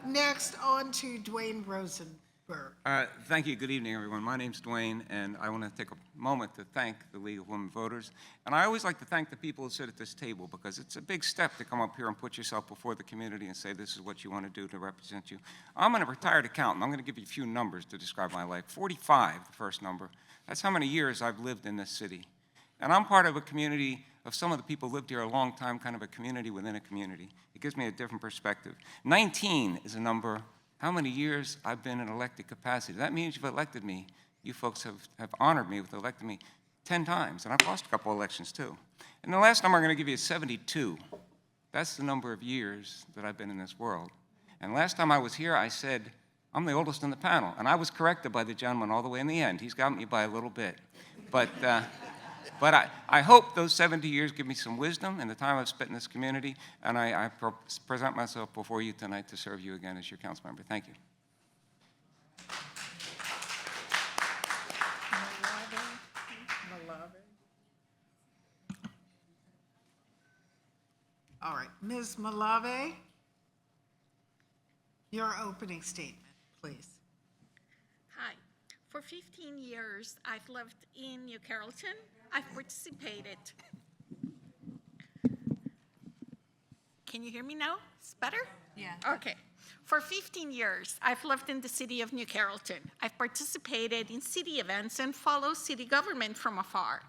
Next, on to Dwayne Rosenberg. Thank you. Good evening, everyone. My name's Dwayne, and I want to take a moment to thank the League of Women Voters. And I always like to thank the people who sit at this table, because it's a big step to come up here and put yourself before the community and say this is what you want to do to represent you. I'm a retired accountant. I'm going to give you a few numbers to describe my life. 45, the first number. That's how many years I've lived in this city. And I'm part of a community of some of the people who lived here a long time, kind of a community within a community. It gives me a different perspective. 19 is a number, how many years I've been in elected capacity. That means you've elected me. You folks have honored me with electing me 10 times, and I've lost a couple elections too. And the last number I'm going to give you is 72. That's the number of years that I've been in this world. And last time I was here, I said, I'm the oldest in the panel. And I was corrected by the gentleman all the way in the end. He's got me by a little bit. But I hope those 70 years give me some wisdom in the time I've spent in this community, and I present myself before you tonight to serve you again as your council member. Thank you. All right, Ms. Malave, your opening statement, please. Hi. For 15 years, I've lived in New Carrollton. I've participated. Can you hear me now? It's better? Yeah. Okay. For 15 years, I've lived in the city of New Carrollton. I've participated in city events and followed city government from afar.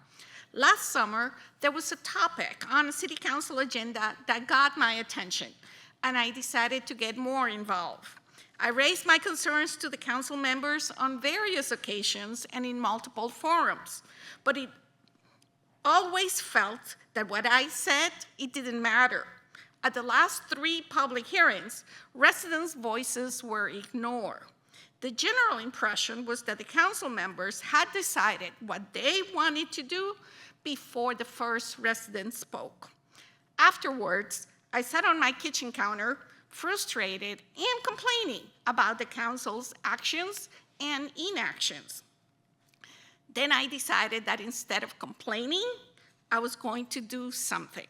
Last summer, there was a topic on a city council agenda that got my attention, and I decided to get more involved. I raised my concerns to the council members on various occasions and in multiple forums, but it always felt that what I said, it didn't matter. At the last 3 public hearings, residents' voices were ignored. The general impression was that the council members had decided what they wanted to do before the first resident spoke. Afterwards, I sat on my kitchen counter, frustrated and complaining about the council's actions and inactions. Then I decided that instead of complaining, I was going to do something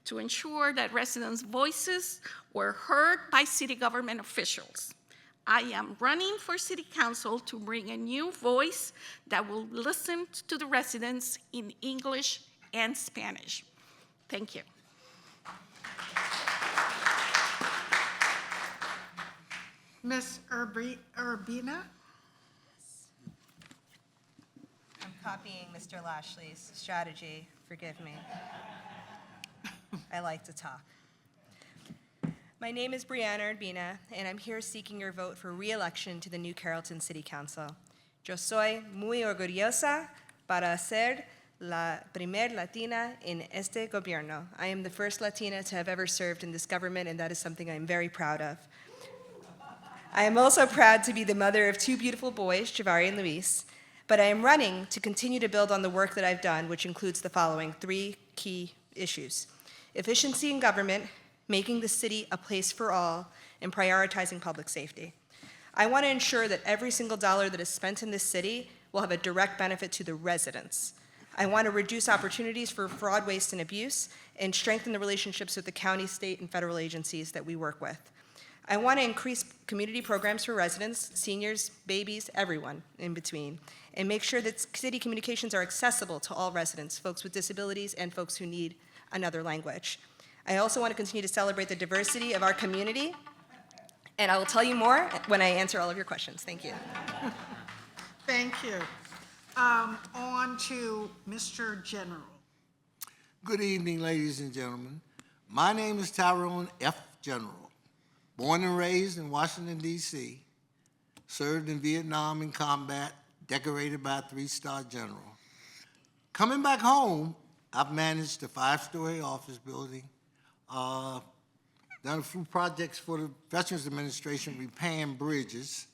to ensure that residents' voices were heard by city government officials. I am running for city council to bring a new voice that will listen to the residents in English and Spanish. Thank you. Ms. Urbina? I'm copying Mr. Lashley's strategy, forgive me. I like to talk. My name is Brianna Urbina, and I'm here seeking your vote for re-election to the New Carrollton City Council. Yo soy muy orgullosa para ser la primer Latina en este gobierno. I am the first Latina to have ever served in this government, and that is something I'm very proud of. I am also proud to be the mother of 2 beautiful boys, Javari and Luis, but I am running to continue to build on the work that I've done, which includes the following 3 key issues: efficiency in government, making the city a place for all, and prioritizing public safety. I want to ensure that every single dollar that is spent in this city will have a direct benefit to the residents. I want to reduce opportunities for fraud, waste, and abuse, and strengthen the relationships with the county, state, and federal agencies that we work with. I want to increase community programs for residents, seniors, babies, everyone in between, and make sure that city communications are accessible to all residents, folks with disabilities and folks who need another language. I also want to continue to celebrate the diversity of our community, and I will tell you more when I answer all of your questions. Thank you. Thank you. On to Mr. General. Good evening, ladies and gentlemen. My name is Tyrone F. General. Born and raised in Washington, D.C., served in Vietnam in combat, decorated by a 3-star general. Coming back home, I've managed a 5-story office building, done a few projects for the Veterans Administration, repairing bridges,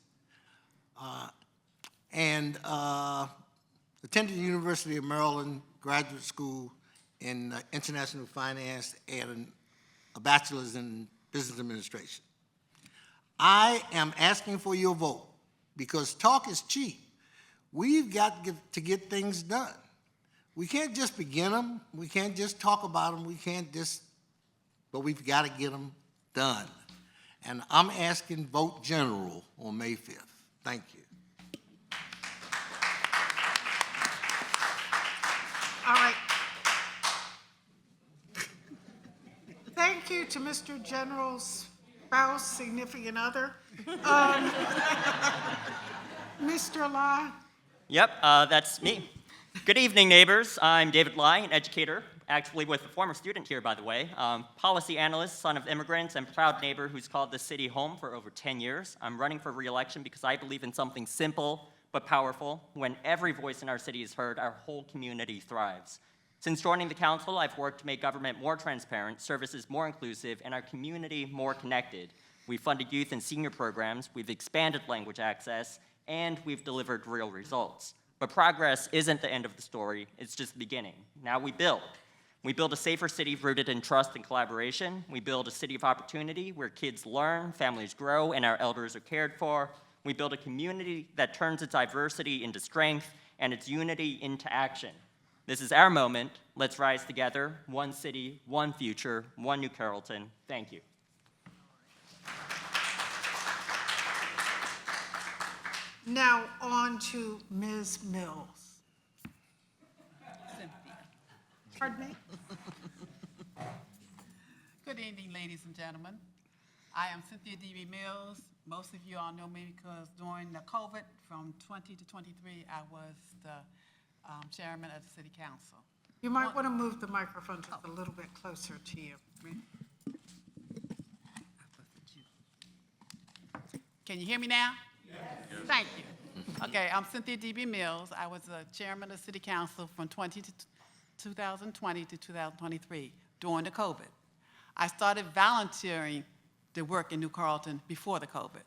and attended the University of Maryland Graduate School in International Finance and a bachelor's in Business Administration. I am asking for your vote because talk is cheap. We've got to get things done. We can't just begin them. We can't just talk about them. We can't just, but we've got to get them done. And I'm asking vote general on May 5th. Thank you. All right. Thank you to Mr. General's spouse, significant other. Mr. Lai? Yep, that's me. Good evening, neighbors. I'm David Lai, an educator, actually with a former student here, by the way, policy analyst, son of immigrants, and proud neighbor who's called this city home for over 10 years. I'm running for re-election because I believe in something simple but powerful. When every voice in our city is heard, our whole community thrives. Since joining the council, I've worked to make government more transparent, services more inclusive, and our community more connected. We've funded youth and senior programs, we've expanded language access, and we've delivered real results. But progress isn't the end of the story, it's just the beginning. Now we build. We build a safer city rooted in trust and collaboration. We build a city of opportunity where kids learn, families grow, and our elders are cared for. We build a community that turns its diversity into strength and its unity into action. This is our moment. Let's rise together. One city, one future, one New Carrollton. Thank you. Now on to Ms. Mills. Pardon me? Good evening, ladies and gentlemen. I am Cynthia D.B. Mills. Most of you all know me because during the COVID from 20 to 23, I was the chairman of the city council. You might want to move the microphone just a little bit closer to you. Can you hear me now? Yes. Thank you. Okay, I'm Cynthia D.B. Mills. I was the chairman of the city council from 2020 to 2023 during the COVID. I started volunteering to work in New Carrollton before the COVID.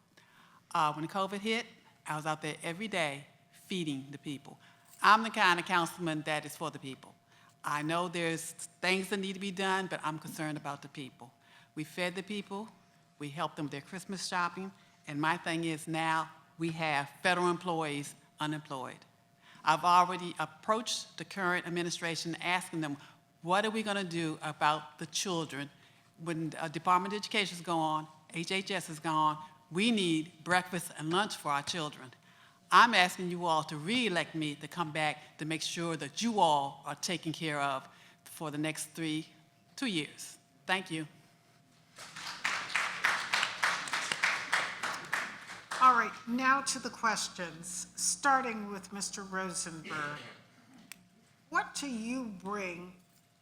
When the COVID hit, I was out there every day feeding the people. I'm the kind of councilman that is for the people. I know there's things that need to be done, but I'm concerned about the people. We fed the people, we helped them with their Christmas shopping, and my thing is now we have federal employees unemployed. I've already approached the current administration asking them, what are we going to do about the children when Department of Education is gone, HHS is gone, we need breakfast and lunch for our children. I'm asking you all to re-elect me to come back to make sure that you all are taken care of for the next 2 years. Thank you. All right, now to the questions, starting with Mr. Rosenberg. What do you bring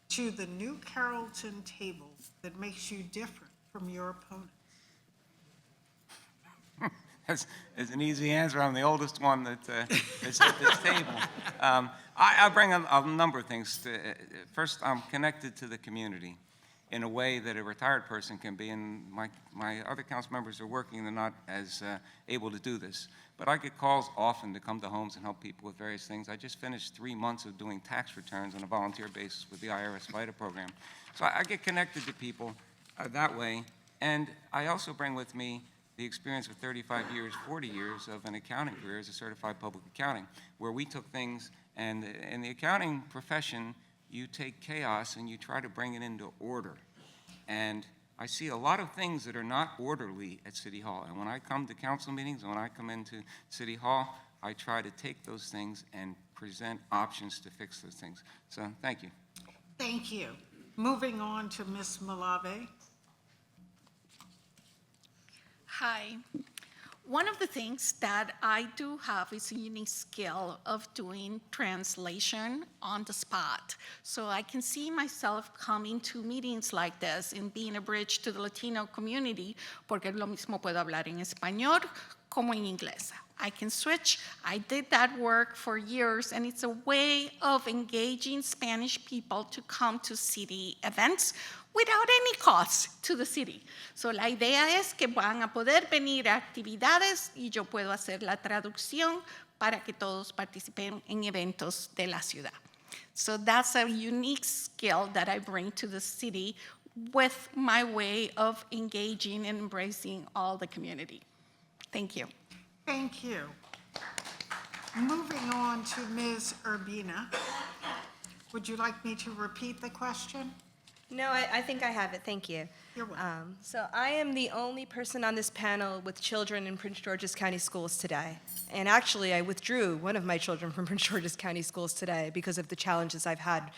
to the New Carrollton table that makes you different from your opponents? That's an easy answer. I'm the oldest one that is at this table. I bring a number of things. First, I'm connected to the community in a way that a retired person can be, and my other council members are working. They're not as able to do this. But I get calls often to come to homes and help people with various things. I just finished 3 months of doing tax returns on a volunteer basis with the IRS VITA program. So I get connected to people that way. And I also bring with me the experience of 35 years, 40 years of an accounting career as a certified public accounting, where we took things, and in the accounting profession, you take chaos and you try to bring it into order. And I see a lot of things that are not orderly at City Hall. And when I come to council meetings, and when I come into City Hall, I try to take those things and present options to fix those things. So thank you. Thank you. Moving on to Ms. Malave. Hi. One of the things that I do have is a unique skill of doing translation on the spot. So I can see myself coming to meetings like this and being a bridge to the Latino community, porque lo mismo puedo hablar en español como en inglés. I can switch. I did that work for years, and it's a way of engaging Spanish people to come to city events without any cost to the city. So la idea es que van a poder venir a actividades y yo puedo hacer la traducción para que todos participen en eventos de la ciudad. So that's a unique skill that I bring to the city with my way of engaging and embracing all the community. Thank you. Thank you. Moving on to Ms. Urbina. Would you like me to repeat the question? No, I think I have it. Thank you. You're welcome. So I am the only person on this panel with children in Prince George's County Schools today. And actually, I withdrew one of my children from Prince George's County Schools today because of the challenges I've had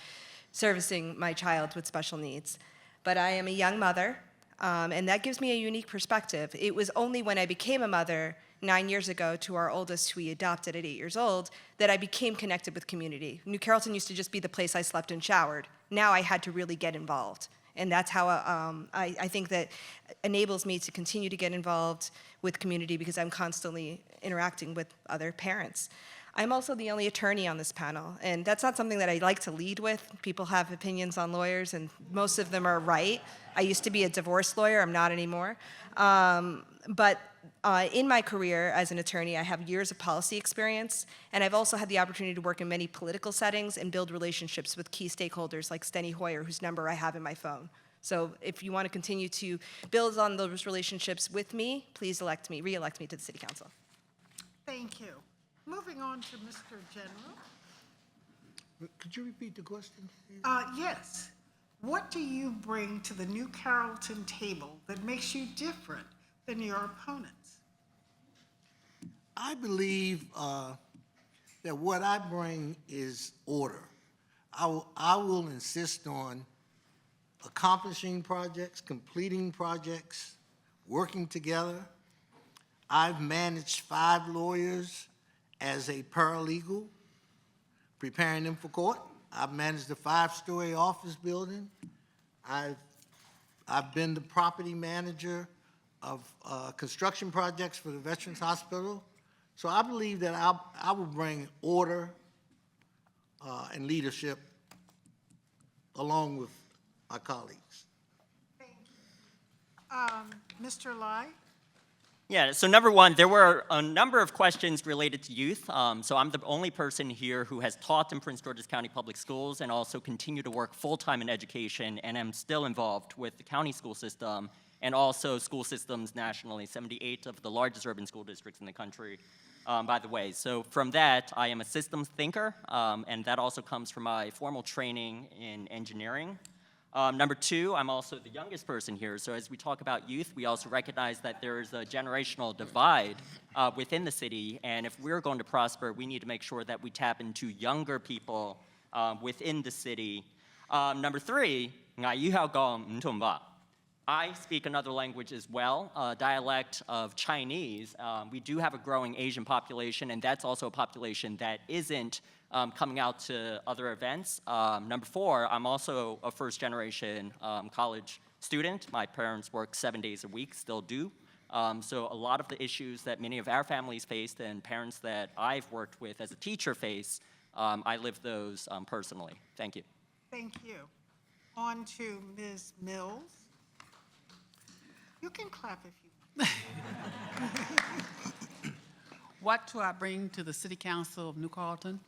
servicing my child with special needs. But I am a young mother, and that gives me a unique perspective. It was only when I became a mother 9 years ago to our oldest, who we adopted at 8 years old, that I became connected with community. New Carrollton used to just be the place I slept and showered. Now I had to really get involved. And that's how I think that enables me to continue to get involved with community, because I'm constantly interacting with other parents. I'm also the only attorney on this panel, and that's not something that I like to lead with. People have opinions on lawyers, and most of them are right. I used to be a divorce lawyer. I'm not anymore. But in my career as an attorney, I have years of policy experience, and I've also had the opportunity to work in many political settings and build relationships with key stakeholders like Steny Hoyer, whose number I have in my phone. So if you want to continue to build on those relationships with me, please re-elect me to the City Council. Thank you. Moving on to Mr. General. Could you repeat the question? Yes. What do you bring to the New Carrollton table that makes you different than your opponents? I believe that what I bring is order. I will insist on accomplishing projects, completing projects, working together. I've managed 5 lawyers as a paralegal, preparing them for court. I've managed a 5-story office building. I've been the property manager of construction projects for the Veterans Hospital. So I believe that I will bring order and leadership along with my colleagues. Mr. Lai? Yeah, so number one, there were a number of questions related to youth. So I'm the only person here who has taught in Prince George's County Public Schools and also continue to work full-time in education, and am still involved with the county school system and also school systems nationally, 78 of the largest urban school districts in the country, by the way. So from that, I am a systems thinker, and that also comes from my formal training in engineering. Number two, I'm also the youngest person here, so as we talk about youth, we also recognize that there is a generational divide within the city, and if we're going to prosper, we need to make sure that we tap into younger people within the city. Number three, I speak another language as well, a dialect of Chinese. We do have a growing Asian population, and that's also a population that isn't coming out to other events. Number four, I'm also a first-generation college student. My parents work 7 days a week, still do. So a lot of the issues that many of our families faced and parents that I've worked with as a teacher face, I live those personally. Thank you. Thank you. On to Ms. Mills. You can clap if you What do I bring to the City Council of New Carrollton?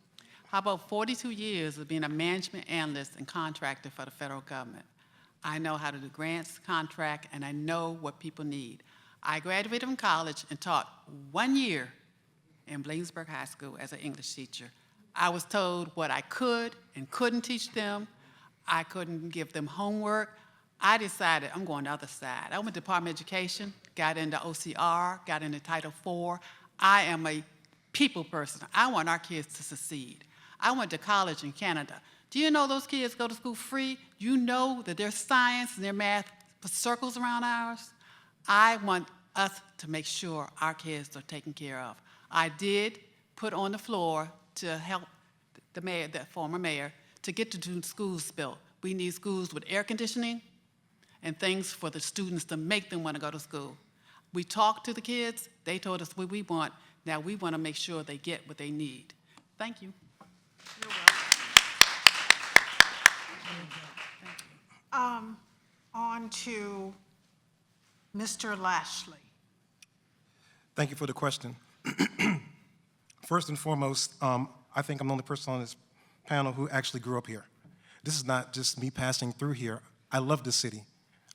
How about 42 years of being a management analyst and contractor for the federal government? I know how to do grants, contract, and I know what people need. I graduated from college and taught 1 year in Bladensburg High School as an English teacher. I was told what I could and couldn't teach them. I couldn't give them homework. I decided I'm going the other side. I went to Department of Education, got into OCR, got into Title IV. I am a people person. I want our kids to succeed. I went to college in Canada. Do you know those kids go to school free? You know that their science and their math circles around ours? I want us to make sure our kids are taken care of. I did put on the floor to help the mayor, the former mayor, to get the schools built. We need schools with air conditioning and things for the students to make them want to go to school. We talked to the kids. They told us what we want. Now we want to make sure they get what they need. Thank you. You're welcome. On to Mr. Lashley. Thank you for the question. First and foremost, I think I'm the only person on this panel who actually grew up here. This is not just me passing through here. I love this city.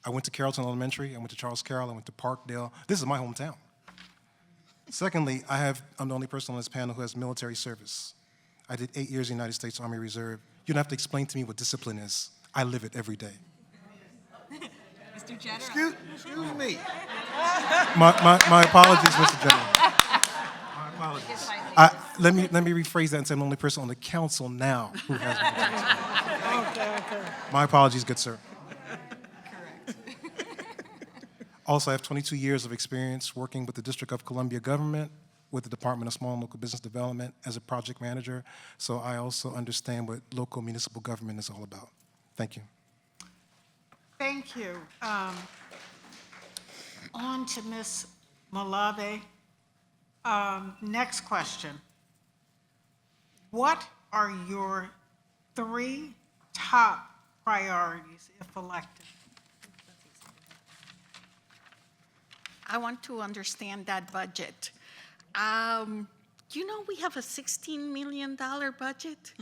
I went to Carrollton Elementary, I went to Charles Carroll, I went to Parkdale. This is my hometown. Secondly, I'm the only person on this panel who has military service. I did 8 years in the United States Army Reserve. You don't have to explain to me what discipline is. I live it every day. Mr. General. Excuse me. My apologies, Mr. General. My apologies. Let me rephrase that and say I'm the only person on the council now who has military service. Okay. My apologies, good sir. Also, I have 22 years of experience working with the District of Columbia government, with the Department of Small and Local Business Development as a project manager, so I also understand what local municipal government is all about. Thank you. Thank you. On to Ms. Malave. Next question. What are your 3 top priorities if elected? I want to understand that budget. You know we have a $16 million budget?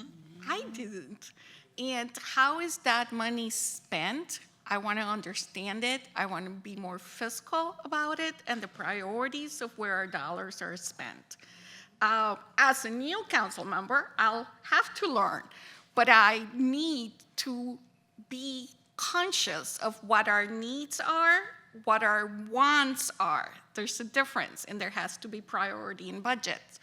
I didn't. And how is that money spent? I want to understand it. I want to be more fiscal about it and the priorities of where our dollars are spent. As a new council member, I'll have to learn, but I need to be conscious of what our needs are, what our wants are. There's a difference, and there has to be priority in budgets.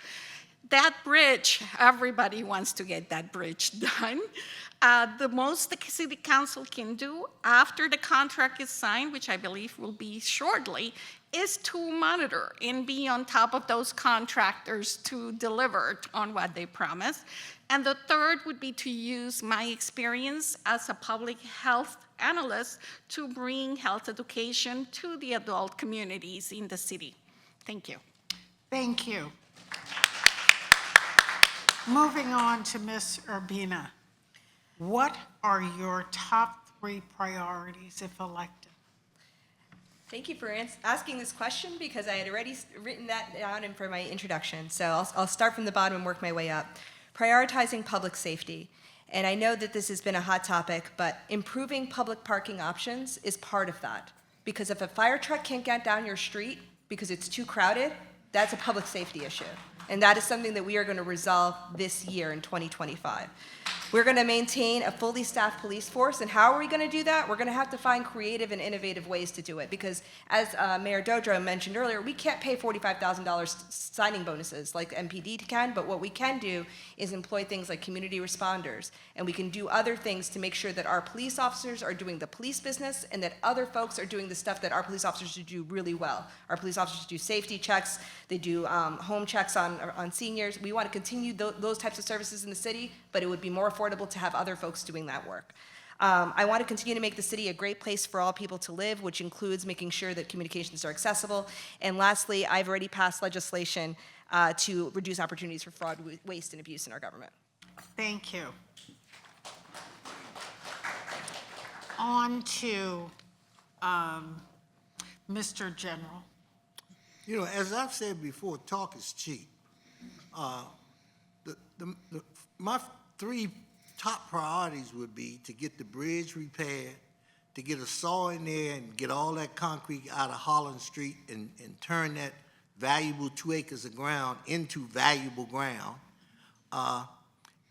That bridge, everybody wants to get that bridge done. The most the city council can do after the contract is signed, which I believe will be shortly, is to monitor and be on top of those contractors to deliver on what they promise. And the third would be to use my experience as a public health analyst to bring health education to the adult communities in the city. Thank you. Thank you. Moving on to Ms. Urbina. What are your top 3 priorities if elected? Thank you for asking this question because I had already written that down for my introduction. So I'll start from the bottom and work my way up. Prioritizing public safety. And I know that this has been a hot topic, but improving public parking options is part of that. Because if a fire truck can't get down your street because it's too crowded, that's a public safety issue. And that is something that we are going to resolve this year in 2025. We're going to maintain a fully staffed police force, and how are we going to do that? We're going to have to find creative and innovative ways to do it, because as Mayor Dodro mentioned earlier, we can't pay $45,000 signing bonuses like MPD can, but what we can do is employ things like community responders, and we can do other things to make sure that our police officers are doing the police business and that other folks are doing the stuff that our police officers do really well. Our police officers do safety checks, they do home checks on seniors. We want to continue those types of services in the city, but it would be more affordable to have other folks doing that work. I want to continue to make the city a great place for all people to live, which includes making sure that communications are accessible. And lastly, I've already passed legislation to reduce opportunities for fraud, waste, and abuse in our government. Thank you. On to Mr. General. You know, as I've said before, talk is cheap. My 3 top priorities would be to get the bridge repaired, to get a saw in there and get all that concrete out of Holland Street and turn that valuable 2 acres of ground into valuable ground,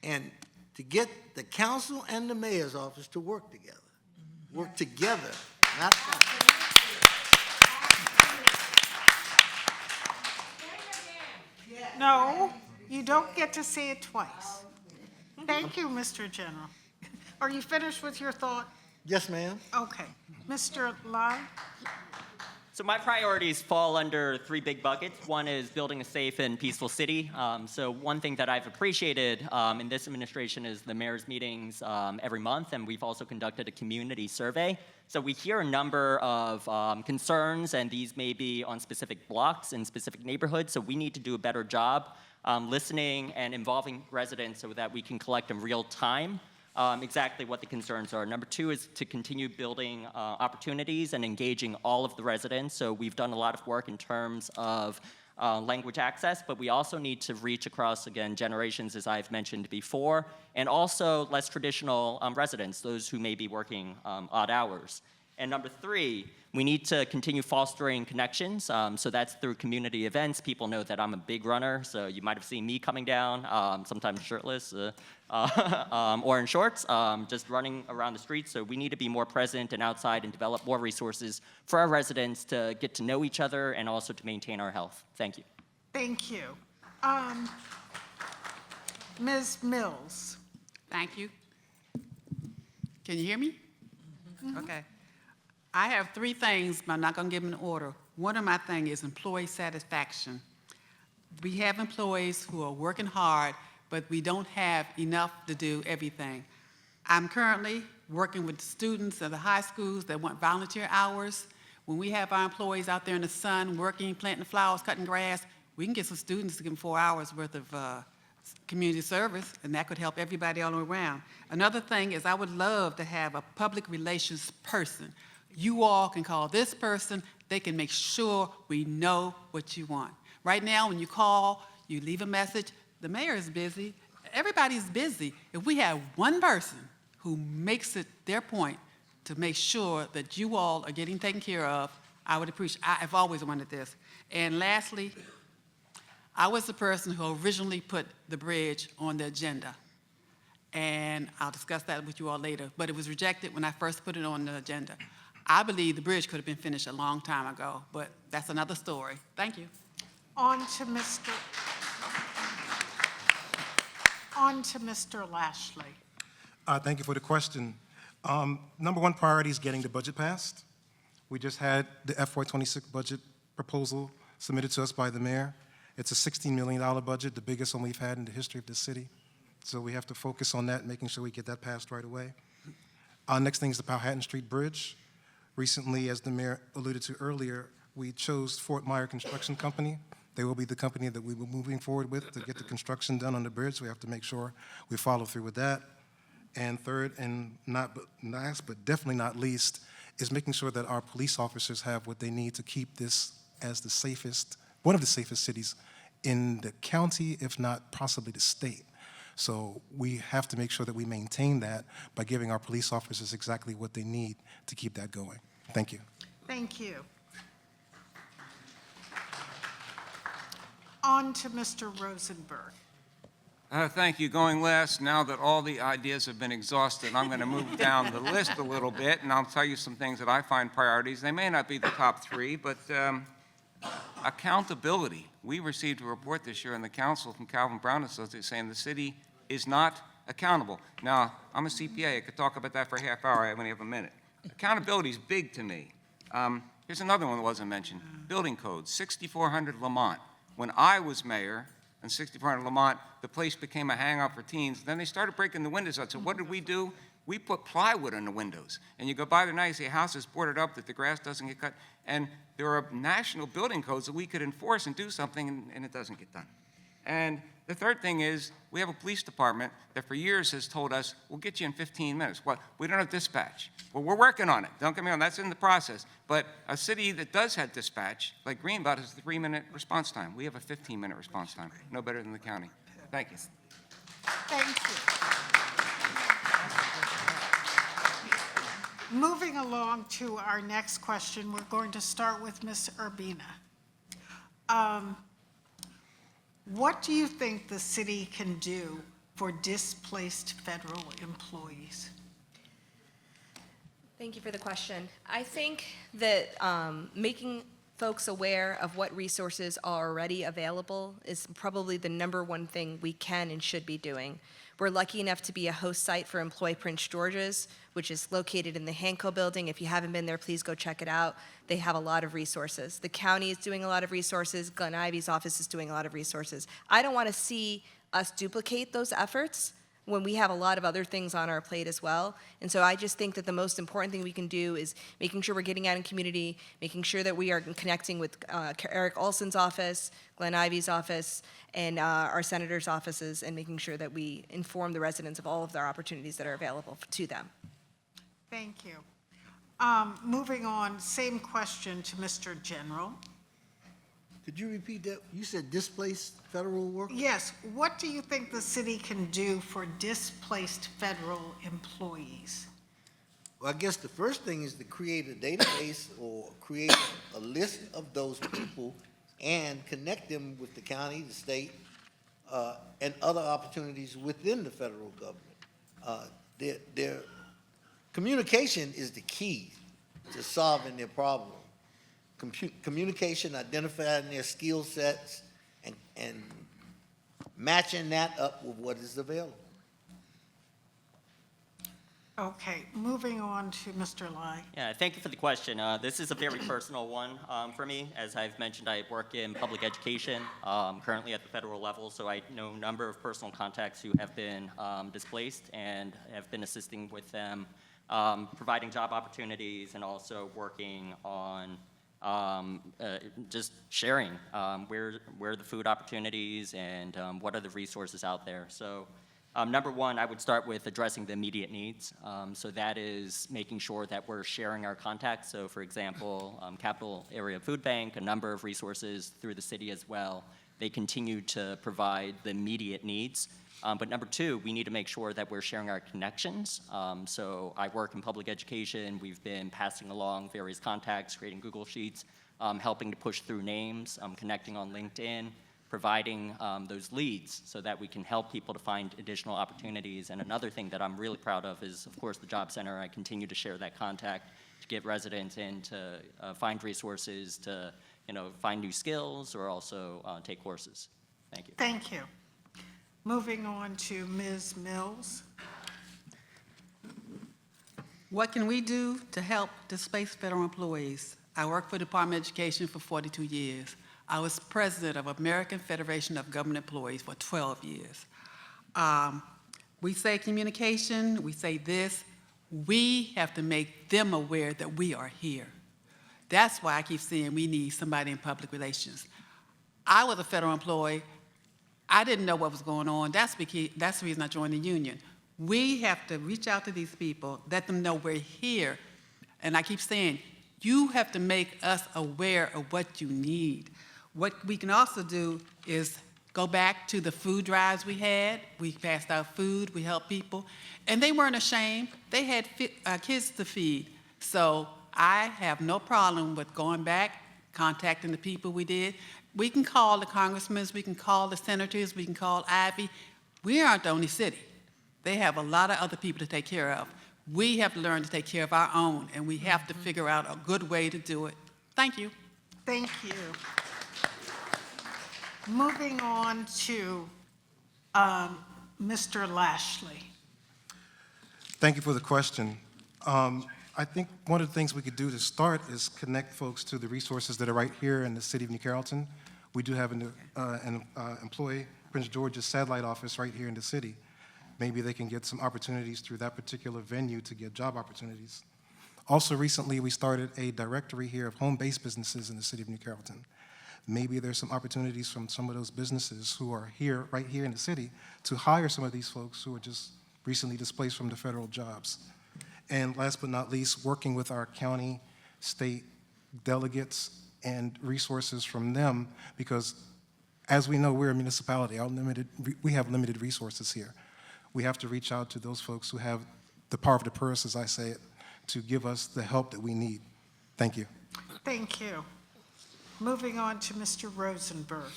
and to get the council and the mayor's office to work together. Work together, not fight. No, you don't get to say it twice. Thank you, Mr. General. Are you finished with your thought? Yes, ma'am. Okay. Mr. Lai? So my priorities fall under 3 big buckets. One is building a safe and peaceful city. So one thing that I've appreciated in this administration is the mayor's meetings every month, and we've also conducted a community survey. So we hear a number of concerns, and these may be on specific blocks in specific neighborhoods, so we need to do a better job listening and involving residents so that we can collect in real time exactly what the concerns are. Number 2 is to continue building opportunities and engaging all of the residents. So we've done a lot of work in terms of language access, but we also need to reach across, again, generations, as I've mentioned before, and also less traditional residents, those who may be working odd hours. And number 3, we need to continue fostering connections. So that's through community events. People know that I'm a big runner, so you might have seen me coming down, sometimes shirtless or in shorts, just running around the streets. So we need to be more present and outside and develop more resources for our residents to get to know each other and also to maintain our health. Thank you. Thank you. Ms. Mills? Thank you. Can you hear me? Okay. I have 3 things, but I'm not going to give them in order. One of my things is employee satisfaction. We have employees who are working hard, but we don't have enough to do everything. I'm currently working with students at the high schools that want volunteer hours. When we have our employees out there in the sun working, planting flowers, cutting grass, we can get some students to give them 4 hours worth of community service, and that could help everybody all the way around. Another thing is I would love to have a public relations person. You all can call this person. They can make sure we know what you want. Right now, when you call, you leave a message. The mayor is busy. Everybody's busy. If we have one person who makes it their point to make sure that you all are getting taken care of, I would appreciate. I've always wanted this. And lastly, I was the person who originally put the bridge on the agenda. And I'll discuss that with you all later. But it was rejected when I first put it on the agenda. I believe the bridge could have been finished a long time ago, but that's another story. Thank you. On to Mr. Lashley. Thank you for the question. Number one priority is getting the budget passed. We just had the FY26 budget proposal submitted to us by the mayor. It's a $16 million budget, the biggest one we've had in the history of the city. So we have to focus on that, making sure we get that passed right away. Next thing is the Powhatan Street Bridge. Recently, as the mayor alluded to earlier, we chose Fort Meyer Construction Company. They will be the company that we were moving forward with to get the construction done on the bridge. We have to make sure we follow through with that. And third, and not last, but definitely not least, is making sure that our police officers have what they need to keep this as the safest, one of the safest cities in the county, if not possibly the state. So we have to make sure that we maintain that by giving our police officers exactly what they need to keep that going. Thank you. Thank you. On to Mr. Rosenberg. Thank you. Going last, now that all the ideas have been exhausted, I'm going to move down the list a little bit, and I'll tell you some things that I find priorities. They may not be the top three, but accountability. We received a report this year in the council from Calvin Brown Associates saying the city is not accountable. Now, I'm a CPA. I could talk about that for a half hour. I only have a minute. Accountability is big to me. Here's another one that wasn't mentioned. Building codes, 6400 Lamont. When I was mayor, on 6400 Lamont, the place became a hangout for teens. Then they started breaking the windows out. So what did we do? We put plywood on the windows. And you go by there now, you see a house is boarded up, that the grass doesn't get cut. And there are national building codes that we could enforce and do something, and it doesn't get done. And the third thing is, we have a police department that for years has told us, we'll get you in 15 minutes. Well, we don't have dispatch. Well, we're working on it. Don't get me wrong, that's in the process. But a city that does have dispatch, like Greenbelt, has a 3-minute response time. We have a 15-minute response time, no better than the county. Thank you. Thank you. Moving along to our next question, we're going to start with Ms. Urbina. What do you think the city can do for displaced federal employees? Thank you for the question. I think that making folks aware of what resources are already available is probably the #1 thing we can and should be doing. We're lucky enough to be a host site for Employ Prince George's, which is located in the Hanco building. If you haven't been there, please go check it out. They have a lot of resources. The county is doing a lot of resources. Glenn Ivy's office is doing a lot of resources. I don't want to see us duplicate those efforts when we have a lot of other things on our plate as well. And so I just think that the most important thing we can do is making sure we're getting out in community, making sure that we are connecting with Eric Olson's office, Glenn Ivy's office, and our senators' offices, and making sure that we inform the residents of all of their opportunities that are available to them. Thank you. Moving on, same question to Mr. General. Could you repeat that? You said displaced federal workers? Yes, what do you think the city can do for displaced federal employees? Well, I guess the first thing is to create a database or create a list of those people and connect them with the county, the state, and other opportunities within the federal government. Their communication is the key to solving their problem. Communication, identifying their skill sets, and matching that up with what is available. Okay, moving on to Mr. Lai. Yeah, thank you for the question. This is a very personal one for me. As I've mentioned, I work in public education, currently at the federal level, so I know a number of personal contacts who have been displaced and have been assisting with them, providing job opportunities and also working on just sharing where the food opportunities and what are the resources out there. So #1, I would start with addressing the immediate needs. So that is making sure that we're sharing our contacts. So for example, Capital Area Food Bank, a number of resources through the city as well. They continue to provide the immediate needs. But #2, we need to make sure that we're sharing our connections. So I work in public education. We've been passing along various contacts, creating Google Sheets, helping to push through names, connecting on LinkedIn, providing those leads so that we can help people to find additional opportunities. And another thing that I'm really proud of is, of course, the Job Center. I continue to share that contact to get residents in to find resources to, find new skills or also take courses. Thank you. Thank you. Moving on to Ms. Mills. What can we do to help displaced federal employees? I worked for the Department of Education for 42 years. I was president of American Federation of Government Employees for 12 years. We say communication, we say this. We have to make them aware that we are here. That's why I keep saying we need somebody in public relations. I was a federal employee. I didn't know what was going on. That's the reason I joined the union. We have to reach out to these people, let them know we're here. And I keep saying, you have to make us aware of what you need. What we can also do is go back to the food drives we had. We passed out food, we helped people, and they weren't ashamed. They had kids to feed. So I have no problem with going back, contacting the people we did. We can call the congressmen, we can call the senators, we can call Ivy. We aren't the only city. They have a lot of other people to take care of. We have to learn to take care of our own, and we have to figure out a good way to do it. Thank you. Thank you. Moving on to Mr. Lashley. Thank you for the question. I think one of the things we could do to start is connect folks to the resources that are right here in the city of New Carrollton. We do have an employee, Prince George's satellite office right here in the city. Maybe they can get some opportunities through that particular venue to get job opportunities. Also recently, we started a directory here of home-based businesses in the city of New Carrollton. Maybe there's some opportunities from some of those businesses who are here, right here in the city, to hire some of these folks who are just recently displaced from the federal jobs. And last but not least, working with our county, state delegates and resources from them, because as we know, we're a municipality. We have limited resources here. We have to reach out to those folks who have the power of the purse, as I say it, to give us the help that we need. Thank you. Thank you. Moving on to Mr. Rosenberg.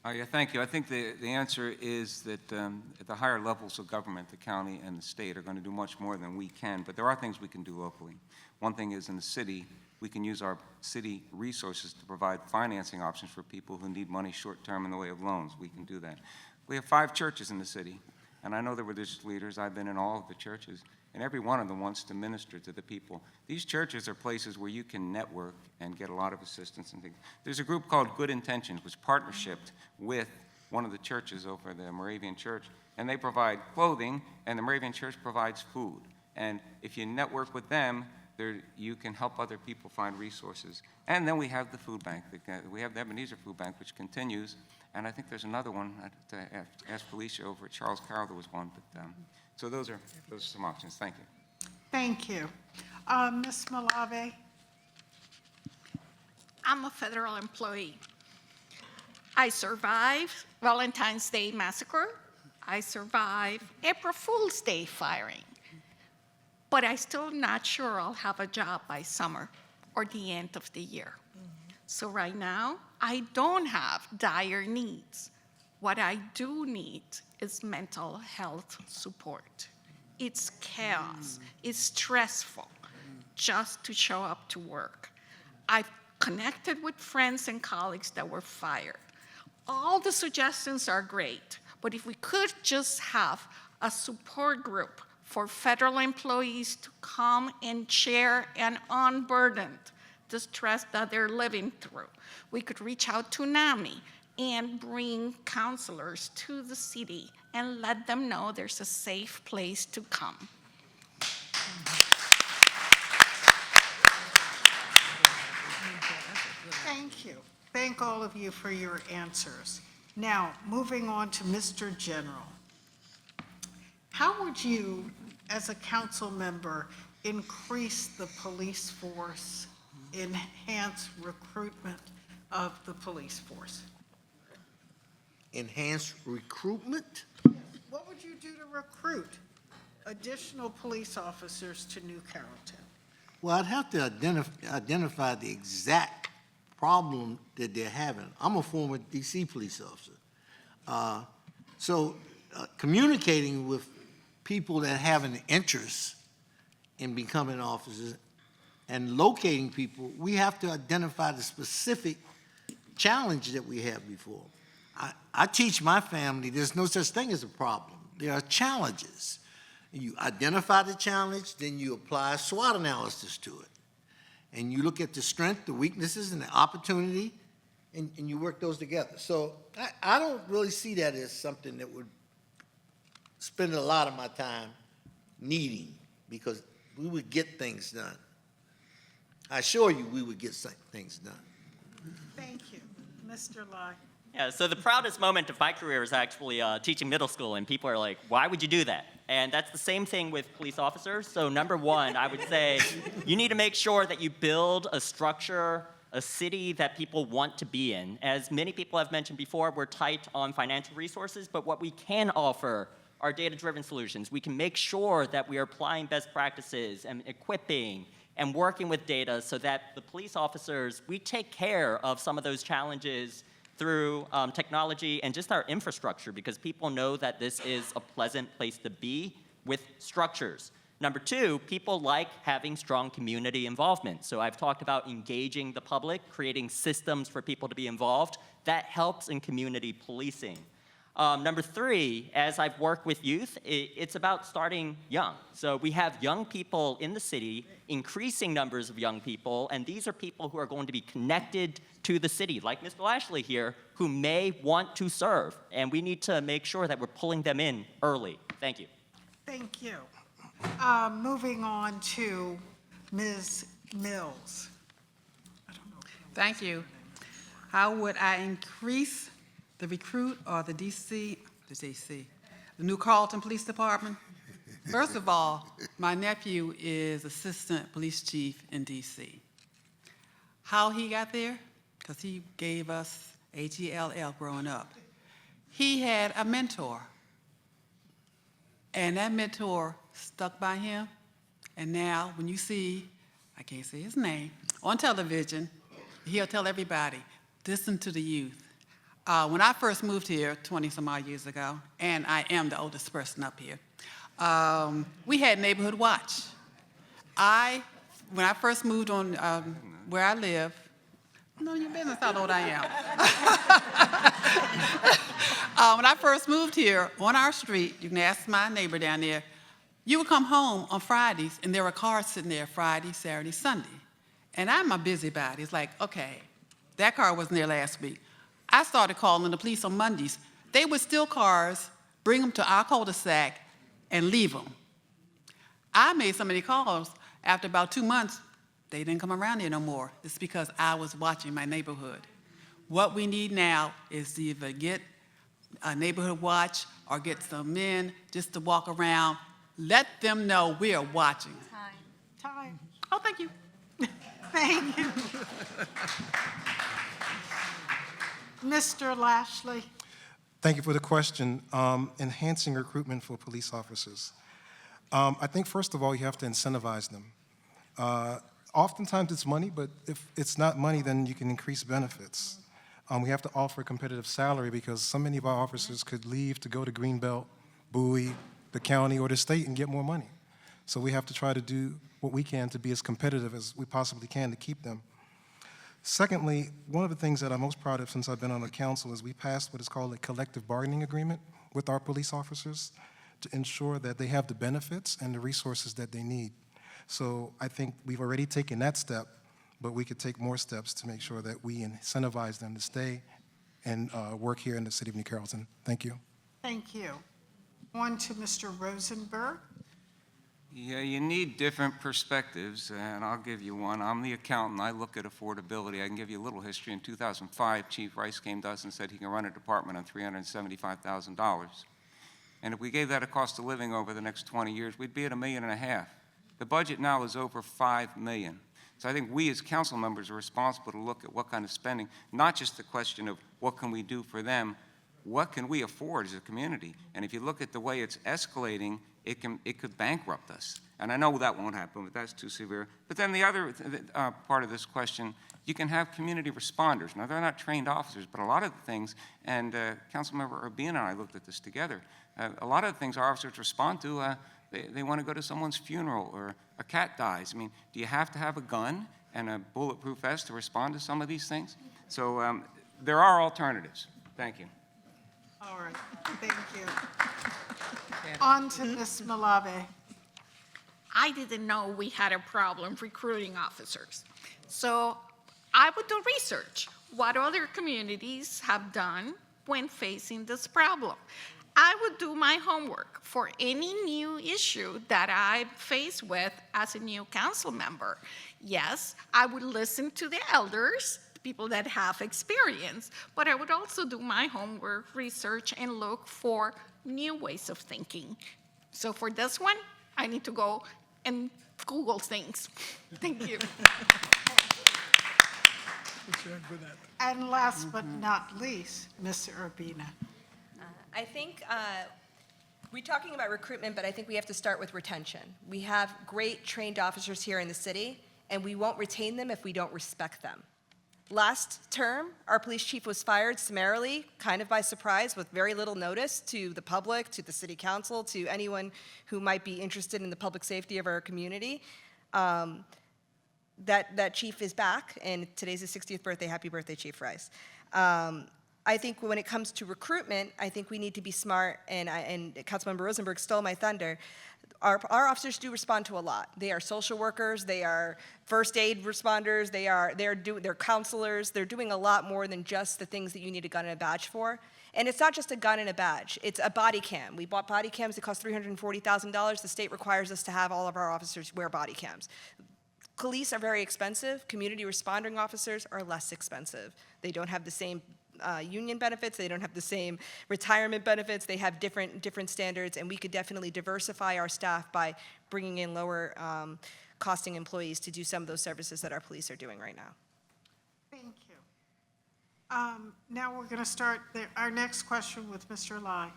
Yeah, thank you. I think the answer is that at the higher levels of government, the county and the state are going to do much more than we can, but there are things we can do locally. One thing is in the city, we can use our city resources to provide financing options for people who need money short-term in the way of loans. We can do that. We have 5 churches in the city, and I know the religious leaders. I've been in all of the churches, and every one of them wants to minister to the people. These churches are places where you can network and get a lot of assistance and things. There's a group called Good Intentions, which partnershiped with one of the churches over the Moravian Church, and they provide clothing, and the Moravian Church provides food. And if you network with them, you can help other people find resources. And then we have the food bank. We have the Ebenezer Food Bank, which continues, and I think there's another one. I have to ask Felicia over at Charles Carroll. There was one, but so those are some options. Thank you. Thank you. Ms. Malave. I'm a federal employee. I survived Valentine's Day massacre. I survived April Fool's Day firing. But I'm still not sure I'll have a job by summer or the end of the year. So right now, I don't have dire needs. What I do need is mental health support. It's chaos, it's stressful just to show up to work. I've connected with friends and colleagues that were fired. All the suggestions are great, but if we could just have a support group for federal employees to come and share and unburden the stress that they're living through. We could reach out to NAMI and bring counselors to the city and let them know there's a safe place to come. Thank you. Thank all of you for your answers. Now, moving on to Mr. General. How would you, as a council member, increase the police force, enhance recruitment of the police force? Enhanced recruitment? What would you do to recruit additional police officers to New Carrollton? Well, I'd have to identify the exact problem that they're having. I'm a former DC police officer. So communicating with people that have an interest in becoming officers and locating people, we have to identify the specific challenge that we have before. I teach my family there's no such thing as a problem. There are challenges. You identify the challenge, then you apply a SWOT analysis to it. And you look at the strength, the weaknesses, and the opportunity, and you work those together. So I don't really see that as something that would spend a lot of my time needing, because we would get things done. I assure you, we would get things done. Thank you. Mr. Lai. Yeah, so the proudest moment of my career is actually teaching middle school, and people are like, why would you do that? And that's the same thing with police officers. So number one, I would say you need to make sure that you build a structure, a city that people want to be in. As many people have mentioned before, we're tight on financial resources, but what we can offer are data-driven solutions. We can make sure that we are applying best practices and equipping and working with data so that the police officers, we take care of some of those challenges through technology and just our infrastructure, because people know that this is a pleasant place to be with structures. Number two, people like having strong community involvement. So I've talked about engaging the public, creating systems for people to be involved. That helps in community policing. Number three, as I've worked with youth, it's about starting young. So we have young people in the city, increasing numbers of young people, and these are people who are going to be connected to the city, like Mr. Lashley here, who may want to serve. And we need to make sure that we're pulling them in early. Thank you. Thank you. Moving on to Ms. Mills. Thank you. How would I increase the recruit or the DC, the New Carrollton Police Department? First of all, my nephew is assistant police chief in DC. How he got there? Because he gave us H-E-L-L growing up. He had a mentor, and that mentor stuck by him, and now when you see, I can't say his name, on television, he'll tell everybody, listen to the youth. When I first moved here 20-some odd years ago, and I am the oldest person up here, we had Neighborhood Watch. When I first moved on where I live, no, your business how old I am. When I first moved here, on our street, you can ask my neighbor down there, you would come home on Fridays, and there were cars sitting there Friday, Saturday, Sunday. And I'm a busybody. It's like, okay, that car wasn't there last week. I started calling the police on Mondays. They would steal cars, bring them to our cul-de-sac, and leave them. I made so many calls, after about 2 months, they didn't come around here no more. It's because I was watching my neighborhood. What we need now is to either get a neighborhood watch or get some men just to walk around. Let them know we are watching. Time. Oh, thank you. Thank you. Mr. Lashley. Thank you for the question. Enhancing recruitment for police officers. I think, first of all, you have to incentivize them. Oftentimes it's money, but if it's not money, then you can increase benefits. We have to offer a competitive salary because so many of our officers could leave to go to Greenbelt, Bowie, the county, or the state and get more money. So we have to try to do what we can to be as competitive as we possibly can to keep them. Secondly, one of the things that I'm most proud of since I've been on the council is we passed what is called a collective bargaining agreement with our police officers to ensure that they have the benefits and the resources that they need. So I think we've already taken that step, but we could take more steps to make sure that we incentivize them to stay and work here in the city of New Carrollton. Thank you. Thank you. On to Mr. Rosenberg. Yeah, you need different perspectives, and I'll give you one. I'm the accountant. I look at affordability. I can give you a little history. In 2005, Chief Rice came to us and said he can run a department on $375,000. And if we gave that a cost of living over the next 20 years, we'd be at $1.5 million. The budget now is over $5 million. So I think we as council members are responsible to look at what kind of spending, not just the question of what can we do for them, what can we afford as a community? And if you look at the way it's escalating, it could bankrupt us. And I know that won't happen, but that's too severe. But then the other part of this question, you can have community responders. Now, they're not trained officers, but a lot of the things, and Councilmember Urbina and I looked at this together, a lot of the things our officers respond to, they want to go to someone's funeral or a cat dies. I mean, do you have to have a gun and a bulletproof vest to respond to some of these things? So there are alternatives. Thank you. All right, thank you. On to Ms. Malave. I didn't know we had a problem recruiting officers. So I would do research, what other communities have done when facing this problem. I would do my homework for any new issue that I face with as a new council member. Yes, I would listen to the elders, people that have experience, but I would also do my homework, research, and look for new ways of thinking. So for this one, I need to go and Google things. Thank you. And last but not least, Mr. Urbina. I think we're talking about recruitment, but I think we have to start with retention. We have great trained officers here in the city, and we won't retain them if we don't respect them. Last term, our police chief was fired summarily, kind of by surprise, with very little notice to the public, to the city council, to anyone who might be interested in the public safety of our community. That chief is back, and today's his 60th birthday. Happy birthday, Chief Rice. I think when it comes to recruitment, I think we need to be smart, and Councilmember Rosenberg stole my thunder. Our officers do respond to a lot. They are social workers, they are first aid responders, they're counselors, they're doing a lot more than just the things that you need a gun and a badge for. And it's not just a gun and a badge, it's a body cam. We bought body cams that cost $340,000. The state requires us to have all of our officers wear body cams. Police are very expensive. Community responding officers are less expensive. They don't have the same union benefits. They don't have the same retirement benefits. They have different standards, and we could definitely diversify our staff by bringing in lower costing employees to do some of those services that our police are doing right now. Thank you. Now we're going to start our next question with Mr. Lai.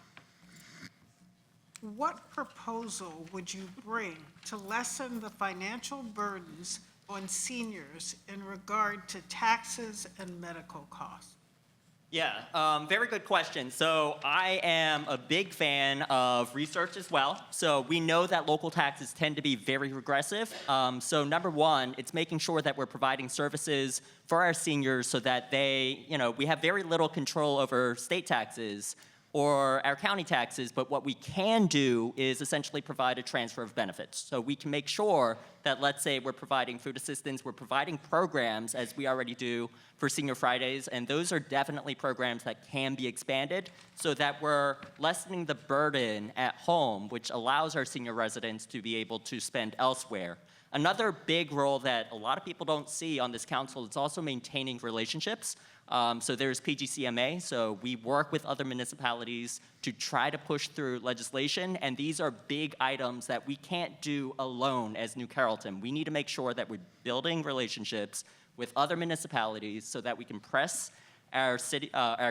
What proposal would you bring to lessen the financial burdens on seniors in regard to taxes and medical costs? Yeah, very good question. So I am a big fan of research as well. So we know that local taxes tend to be very regressive. So number one, it's making sure that we're providing services for our seniors so that we have very little control over state taxes or our county taxes, but what we can do is essentially provide a transfer of benefits. So we can make sure that, let's say we're providing food assistance, we're providing programs, as we already do for Senior Fridays, and those are definitely programs that can be expanded so that we're lessening the burden at home, which allows our senior residents to be able to spend elsewhere. Another big role that a lot of people don't see on this council is also maintaining relationships. So there's PGCMA, so we work with other municipalities to try to push through legislation, and these are big items that we can't do alone as New Carrollton. We need to make sure that we're building relationships with other municipalities so that we can press our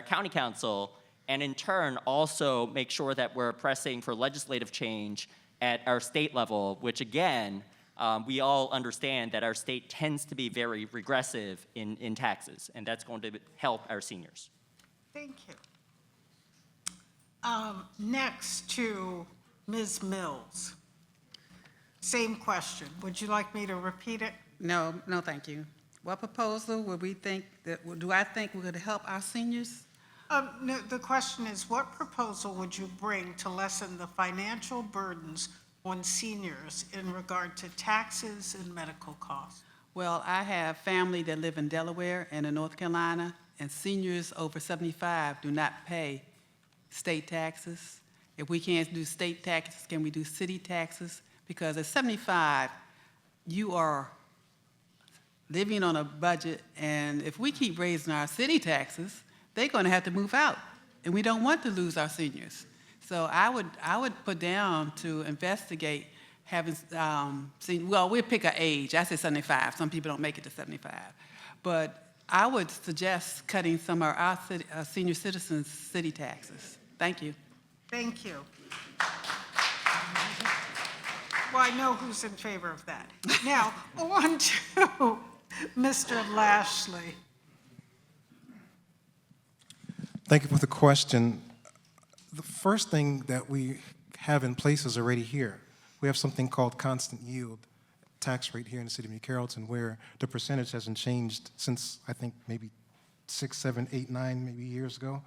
county council, and in turn also make sure that we're pressing for legislative change at our state level, which again, we all understand that our state tends to be very regressive in taxes, and that's going to help our seniors. Thank you. Next to Ms. Mills. Same question. Would you like me to repeat it? No, thank you. What proposal do I think would help our seniors? No, the question is, what proposal would you bring to lessen the financial burdens on seniors in regard to taxes and medical costs? Well, I have family that live in Delaware and in North Carolina, and seniors over 75 do not pay state taxes. If we can't do state taxes, can we do city taxes? Because at 75, you are living on a budget, and if we keep raising our city taxes, they're going to have to move out, and we don't want to lose our seniors. So I would put down to investigate having, we'll pick an age. I say 75. Some people don't make it to 75. But I would suggest cutting some of our senior citizens' city taxes. Thank you. Thank you. Well, I know who's in favor of that. Now, on to Mr. Lashley. Thank you for the question. The first thing that we have in place is already here. We have something called constant yield tax rate here in the city of New Carrollton, where the percentage hasn't changed since, I think, maybe 6, 7, 8, 9 maybe years ago.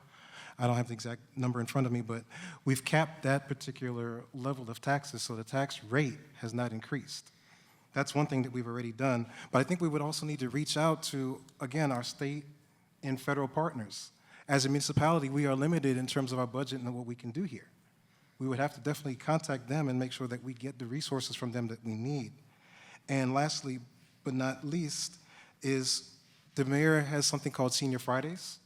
I don't have the exact number in front of me, but we've capped that particular level of taxes, so the tax rate has not increased. That's one thing that we've already done. But I think we would also need to reach out to, again, our state and federal partners. As a municipality, we are limited in terms of our budget and what we can do here. We would have to definitely contact them and make sure that we get the resources from them that we need. And lastly, but not least, is the mayor has something called Senior Fridays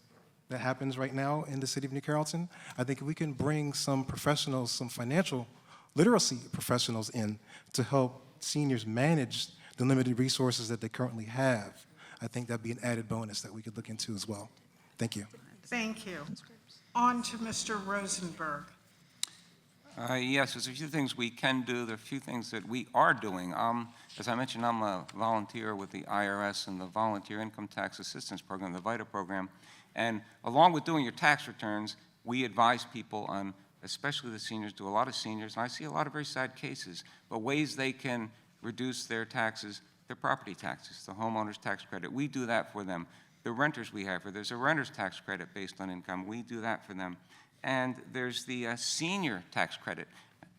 that happens right now in the city of New Carrollton. I think if we can bring some professionals, some financial literacy professionals in to help seniors manage the limited resources that they currently have, I think that'd be an added bonus that we could look into as well. Thank you. Thank you. On to Mr. Rosenberg. Yes, there's a few things we can do. There are a few things that we are doing. As I mentioned, I'm a volunteer with the IRS and the Volunteer Income Tax Assistance Program, the VITA program. And along with doing your tax returns, we advise people on, especially the seniors, do a lot of seniors, and I see a lot of very sad cases, but ways they can reduce their taxes, their property taxes, the homeowner's tax credit. We do that for them. The renters we have, there's a renter's tax credit based on income. We do that for them. And there's the senior tax credit.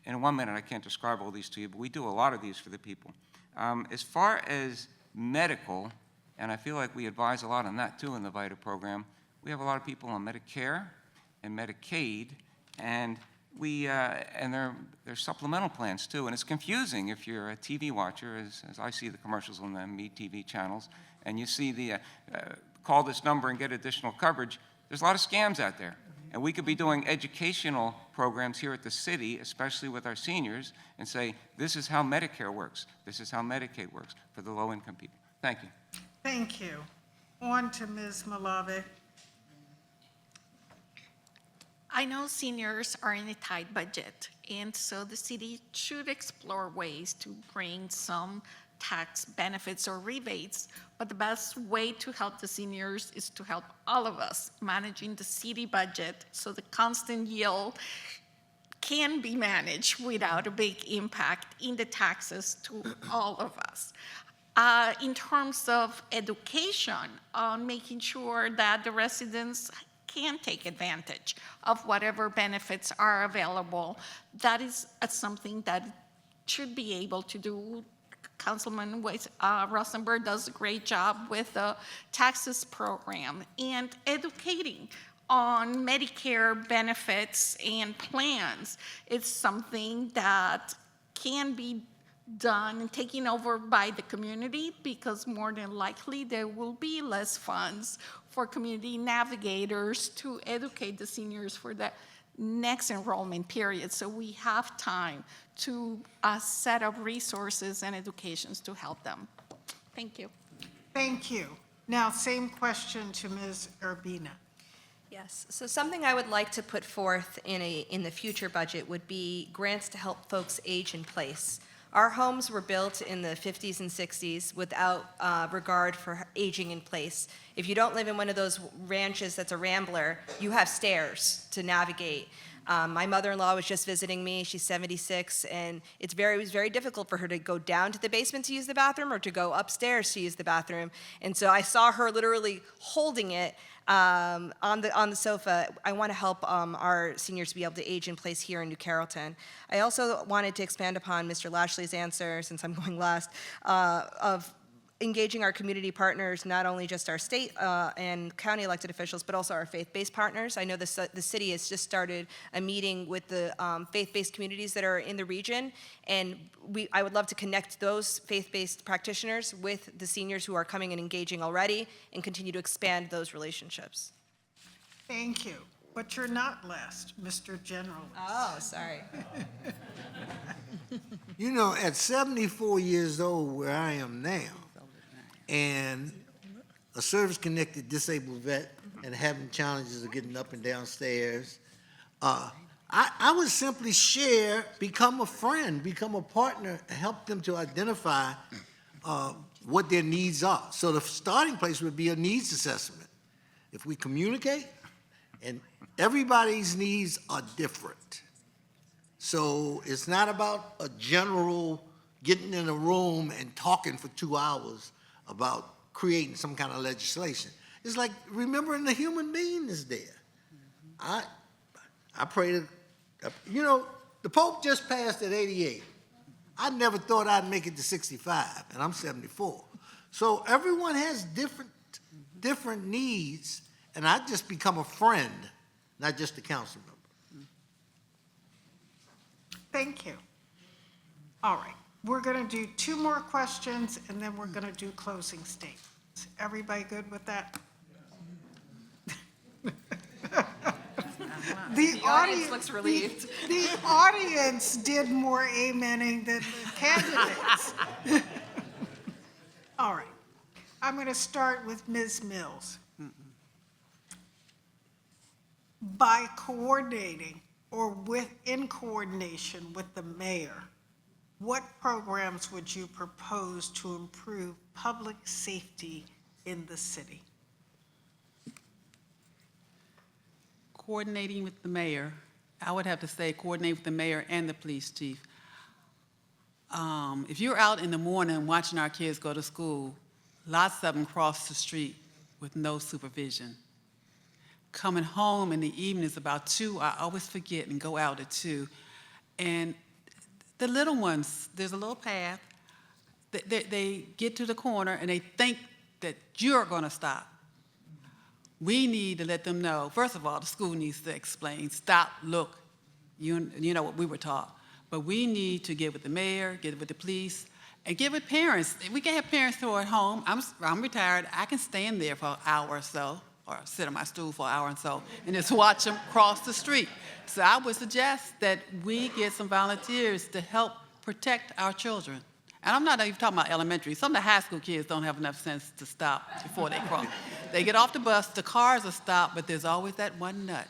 In 1 minute, I can't describe all these to you, but we do a lot of these for the people. As far as medical, and I feel like we advise a lot on that too in the VITA program, we have a lot of people on Medicare and Medicaid, and there's supplemental plans too, and it's confusing if you're a TV watcher, as I see the commercials on the MeTV channels, and you see the call this number and get additional coverage. There's a lot of scams out there. And we could be doing educational programs here at the city, especially with our seniors, and say, this is how Medicare works. This is how Medicaid works for the low-income people. Thank you. Thank you. On to Ms. Malave. I know seniors are in a tight budget, and so the city should explore ways to bring some tax benefits or rebates, but the best way to help the seniors is to help all of us managing the city budget so the constant yield can be managed without a big impact in the taxes to all of us. In terms of education, making sure that the residents can take advantage of whatever benefits are available, that is something that should be able to do. Councilman Rosenberg does a great job with the taxes program and educating on Medicare benefits and plans. It's something that can be done and taken over by the community because more than likely there will be less funds for community navigators to educate the seniors for the next enrollment period. So we have time to set up resources and educations to help them. Thank you. Thank you. Now, same question to Ms. Urbina. Yes, so something I would like to put forth in the future budget would be grants to help folks age in place. Our homes were built in the 50s and 60s without regard for aging in place. If you don't live in one of those ranches that's a rambler, you have stairs to navigate. My mother-in-law was just visiting me. She's 76, and it was very difficult for her to go down to the basement to use the bathroom or to go upstairs to use the bathroom. And so I saw her literally holding it on the sofa. I want to help our seniors be able to age in place here in New Carrollton. I also wanted to expand upon Mr. Lashley's answer, since I'm going last, of engaging our community partners, not only just our state and county elected officials, but also our faith-based partners. I know the city has just started a meeting with the faith-based communities that are in the region, and I would love to connect those faith-based practitioners with the seniors who are coming and engaging already and continue to expand those relationships. Thank you. But you're not last, Mr. Generalist. Oh, sorry. You know, at 74 years old, where I am now, and a service-connected disabled vet and having challenges of getting up and down stairs, I would simply share, become a friend, become a partner, help them to identify what their needs are. So the starting place would be a needs assessment. If we communicate, and everybody's needs are different. So it's not about a general getting in a room and talking for 2 hours about creating some kind of legislation. It's like remembering the human being is there. I pray to, you know, the Pope just passed at 88. I never thought I'd make it to 65, and I'm 74. So everyone has different needs, and I just become a friend, not just a council member. Thank you. All right, we're going to do 2 more questions, and then we're going to do closing statements. Everybody good with that? The audience looks relieved. The audience did more amening than the candidates. All right, I'm going to start with Ms. Mills. By coordinating or in coordination with the mayor, what programs would you propose to improve public safety in the city? Coordinating with the mayor, I would have to say coordinate with the mayor and the police chief. If you're out in the morning watching our kids go to school, lots of them cross the street with no supervision. Coming home in the evenings about 2, I always forget and go out at 2. And the little ones, there's a little path, they get to the corner and they think that you're gonna stop. We need to let them know, first of all, the school needs to explain, stop, look, you know what we were taught. But we need to get with the mayor, get with the police, and get with parents. We can have parents who are at home. I'm retired, I can stand there for an hour or so, or sit on my stool for an hour and so, and just watch them cross the street. So I would suggest that we get some volunteers to help protect our children. And I'm not even talking about elementary. Some of the high school kids don't have enough sense to stop before they cross. They get off the bus, the cars are stopped, but there's always that one nut.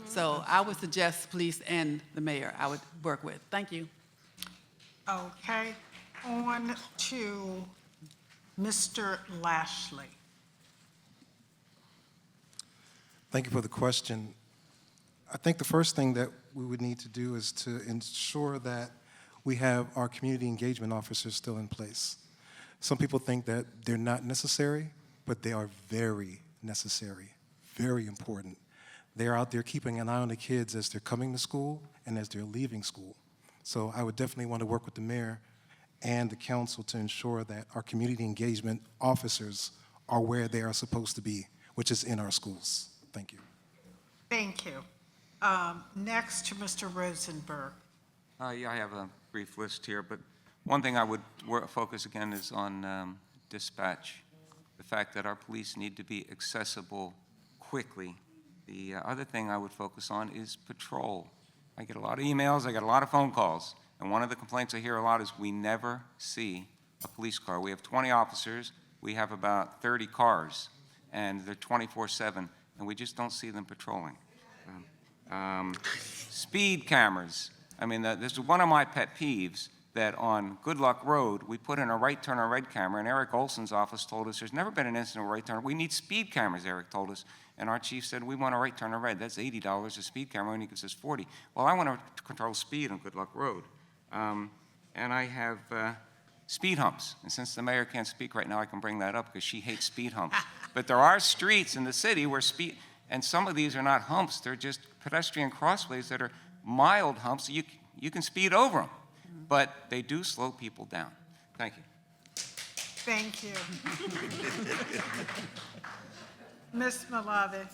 So I would suggest police and the mayor I would work with. Thank you. Okay, on to Mr. Lashley. Thank you for the question. I think the first thing that we would need to do is to ensure that we have our community engagement officers still in place. Some people think that they're not necessary, but they are very necessary, very important. They're out there keeping an eye on the kids as they're coming to school and as they're leaving school. So I would definitely want to work with the mayor and the council to ensure that our community engagement officers are where they are supposed to be, which is in our schools. Thank you. Thank you. Next to Mr. Rosenberg. Yeah, I have a brief list here, but one thing I would focus again is on dispatch. The fact that our police need to be accessible quickly. The other thing I would focus on is patrol. I get a lot of emails, I get a lot of phone calls, and one of the complaints I hear a lot is we never see a police car. We have 20 officers, we have about 30 cars, and they're 24/7, and we just don't see them patrolling. Speed cameras. I mean, this is one of my pet peeves, that on Good Luck Road, we put in a right turn on red camera, and Eric Olson's office told us there's never been an incident of right turn. We need speed cameras, Eric told us. And our chief said, we want a right turn on red. That's $80 a speed camera, and he gives us 40. Well, I want to control speed on Good Luck Road. And I have speed humps. And since the mayor can't speak right now, I can bring that up because she hates speed humps. But there are streets in the city where and some of these are not humps. They're just pedestrian crossways that are mild humps. You can speed over them. But they do slow people down. Thank you. Thank you. Ms. Malave.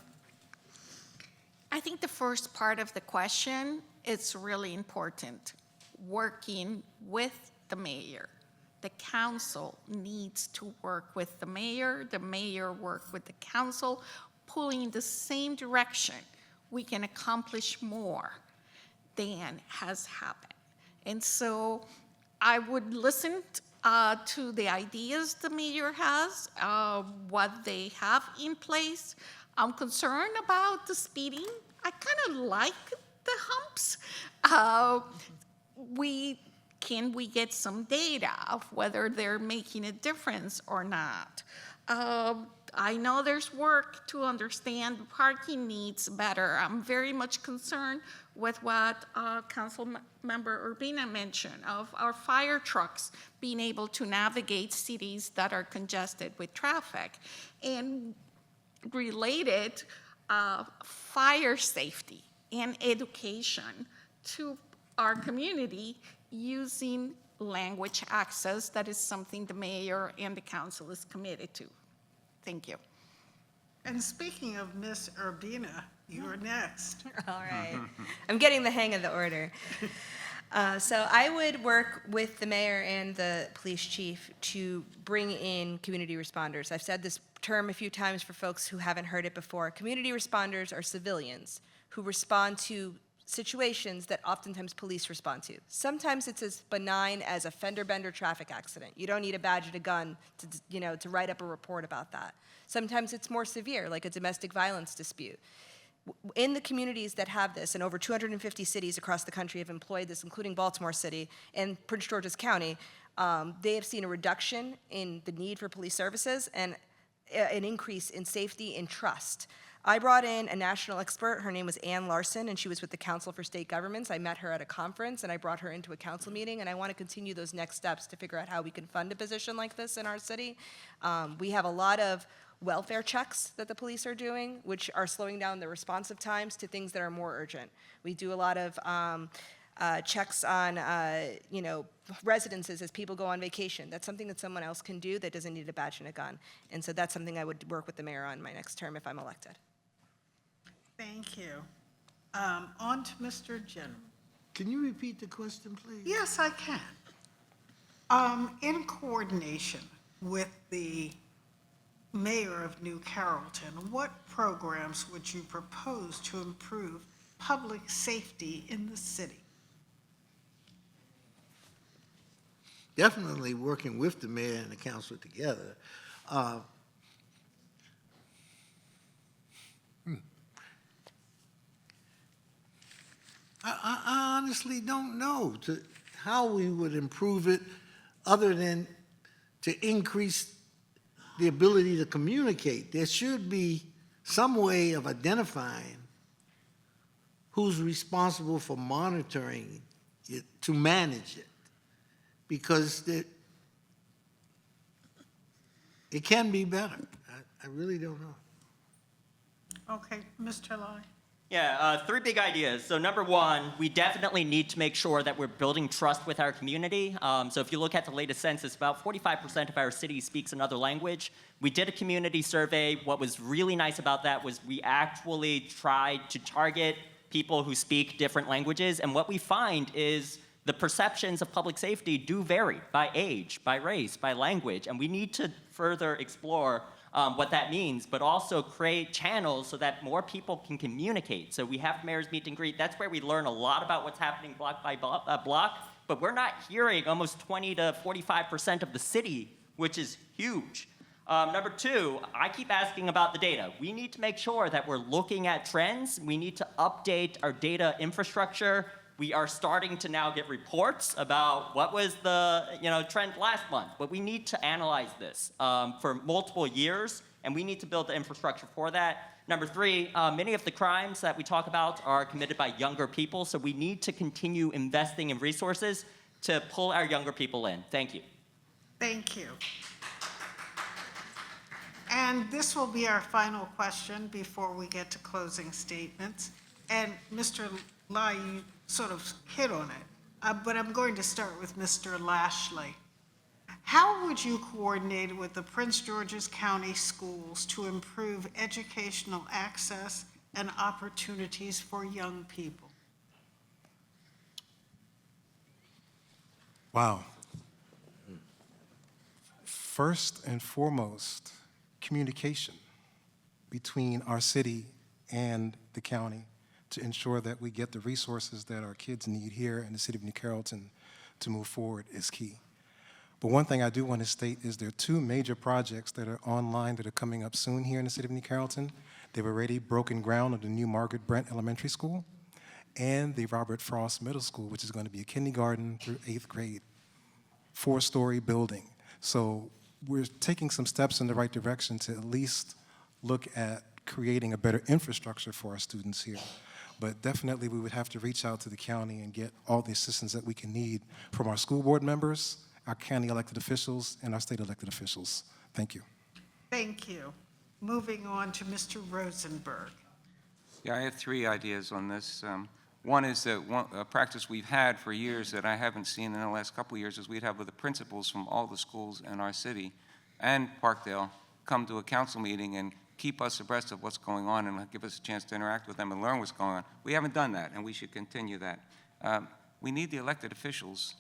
I think the first part of the question is really important. Working with the mayor. The council needs to work with the mayor work with the council, pulling in the same direction. We can accomplish more than has happened. And so I would listen to the ideas the mayor has, what they have in place. I'm concerned about the speeding. I kind of like the humps. Can we get some data of whether they're making a difference or not? I know there's work to understand parking needs better. I'm very much concerned with what Council Member Urbina mentioned of our fire trucks being able to navigate cities that are congested with traffic. And related, fire safety and education to our community using language access. That is something the mayor and the council is committed to. Thank you. And speaking of Miss Urbina, you're next. All right. I'm getting the hang of the order. So I would work with the mayor and the police chief to bring in community responders. I've said this term a few times for folks who haven't heard it before. Community responders are civilians who respond to situations that oftentimes police respond to. Sometimes it's as benign as a fender bender traffic accident. You don't need a badge and a gun to write up a report about that. Sometimes it's more severe, like a domestic violence dispute. In the communities that have this, and over 250 cities across the country have employed this, including Baltimore City and Prince George's County, they have seen a reduction in the need for police services and an increase in safety and trust. I brought in a national expert. Her name was Ann Larson, and she was with the Council for State Governments. I met her at a conference, and I brought her into a council meeting, and I want to continue those next steps to figure out how we can fund a position like this in our city. We have a lot of welfare checks that the police are doing, which are slowing down the responsive times to things that are more urgent. We do a lot of checks on, residences as people go on vacation. That's something that someone else can do that doesn't need a badge and a gun. And so that's something I would work with the mayor on my next term if I'm elected. Thank you. On to Mr. General. Can you repeat the question, please? Yes, I can. In coordination with the mayor of New Carrollton, what programs would you propose to improve public safety in the city? Definitely working with the mayor and the council together. I honestly don't know how we would improve it other than to increase the ability to communicate. There should be some way of identifying who's responsible for monitoring it, to manage it, because it can be better. I really don't know. Okay, Mr. Lai. Yeah, three big ideas. So number one, we definitely need to make sure that we're building trust with our community. So if you look at the latest census, about 45% of our city speaks another language. We did a community survey. What was really nice about that was we actually tried to target people who speak different languages. And what we find is the perceptions of public safety do vary by age, by race, by language. And we need to further explore what that means, but also create channels so that more people can communicate. So we have mayor's meet and greet. That's where we learn a lot about what's happening block by block, but we're not hearing almost 20 to 45% of the city, which is huge. Number two, I keep asking about the data. We need to make sure that we're looking at trends. We need to update our data infrastructure. We are starting to now get reports about what was the trend last month, but we need to analyze this for multiple years, and we need to build the infrastructure for that. Number three, many of the crimes that we talk about are committed by younger people, so we need to continue investing in resources to pull our younger people in. Thank you. Thank you. And this will be our final question before we get to closing statements. And Mr. Lai, you sort of hit on it, but I'm going to start with Mr. Lashley. How would you coordinate with the Prince George's County schools to improve educational access and opportunities for young people? Wow. First and foremost, communication between our city and the county to ensure that we get the resources that our kids need here in the city of New Carrollton to move forward is key. But one thing I do want to state is there are two major projects that are online that are coming up soon here in the city of New Carrollton. They've already broken ground on the new Margaret Brent Elementary School and the Robert Frost Middle School, which is going to be a kindergarten through 8th grade, 4-story building. So we're taking some steps in the right direction to at least look at creating a better infrastructure for our students here. But definitely we would have to reach out to the county and get all the assistance that we can need from our school board members, our county elected officials, and our state elected officials. Thank you. Thank you. Moving on to Mr. Rosenberg. Yeah, I have 3 ideas on this. One is that a practice we've had for years that I haven't seen in the last couple of years is we'd have the principals from all the schools in our city and Parkdale come to a council meeting and keep us abreast of what's going on and give us a chance to interact with them and learn what's going on. We haven't done that, and we should continue that. We need the elected officials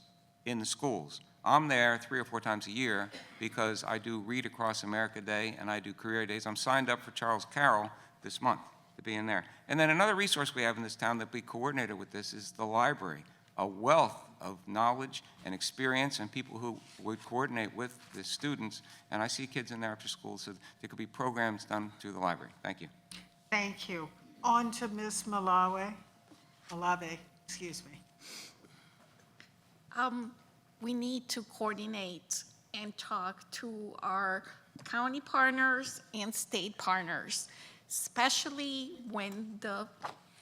in the schools. I'm there 3 or 4 times a year because I do Read Across America Day and I do Career Days. I'm signed up for Charles Carroll this month to be in there. And then another resource we have in this town that we coordinated with this is the library, a wealth of knowledge and experience and people who would coordinate with the students. And I see kids in there after school, so there could be programs done through the library. Thank you. Thank you. On to Ms. Malave, excuse me. We need to coordinate and talk to our county partners and state partners, especially when the